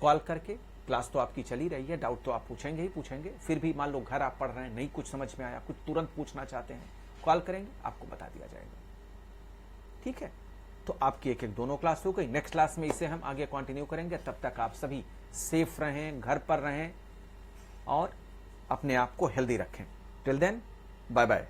कॉल करके, क्लास तो आपकी चली रही है, डाउट तो आप पूछेंगे ही पूछेंगे. फिर भी मान लो घर आप पढ़ रहे हैं, नहीं कुछ समझ में आया, कुछ तुरंत पूछना चाहते हैं, कॉल करेंगे, आपको बता दिया जाएगा. ठीक है, तो आपकी एक एक दोनों क्लास हो गई. नेक्स्ट क्लास में इसे हम आगे कंटिन्यू करेंगे. तब तक आप सभी सेफ रहें, घर पर रहें और अपने आप को हेल्दी रखें. Till then, bye bye.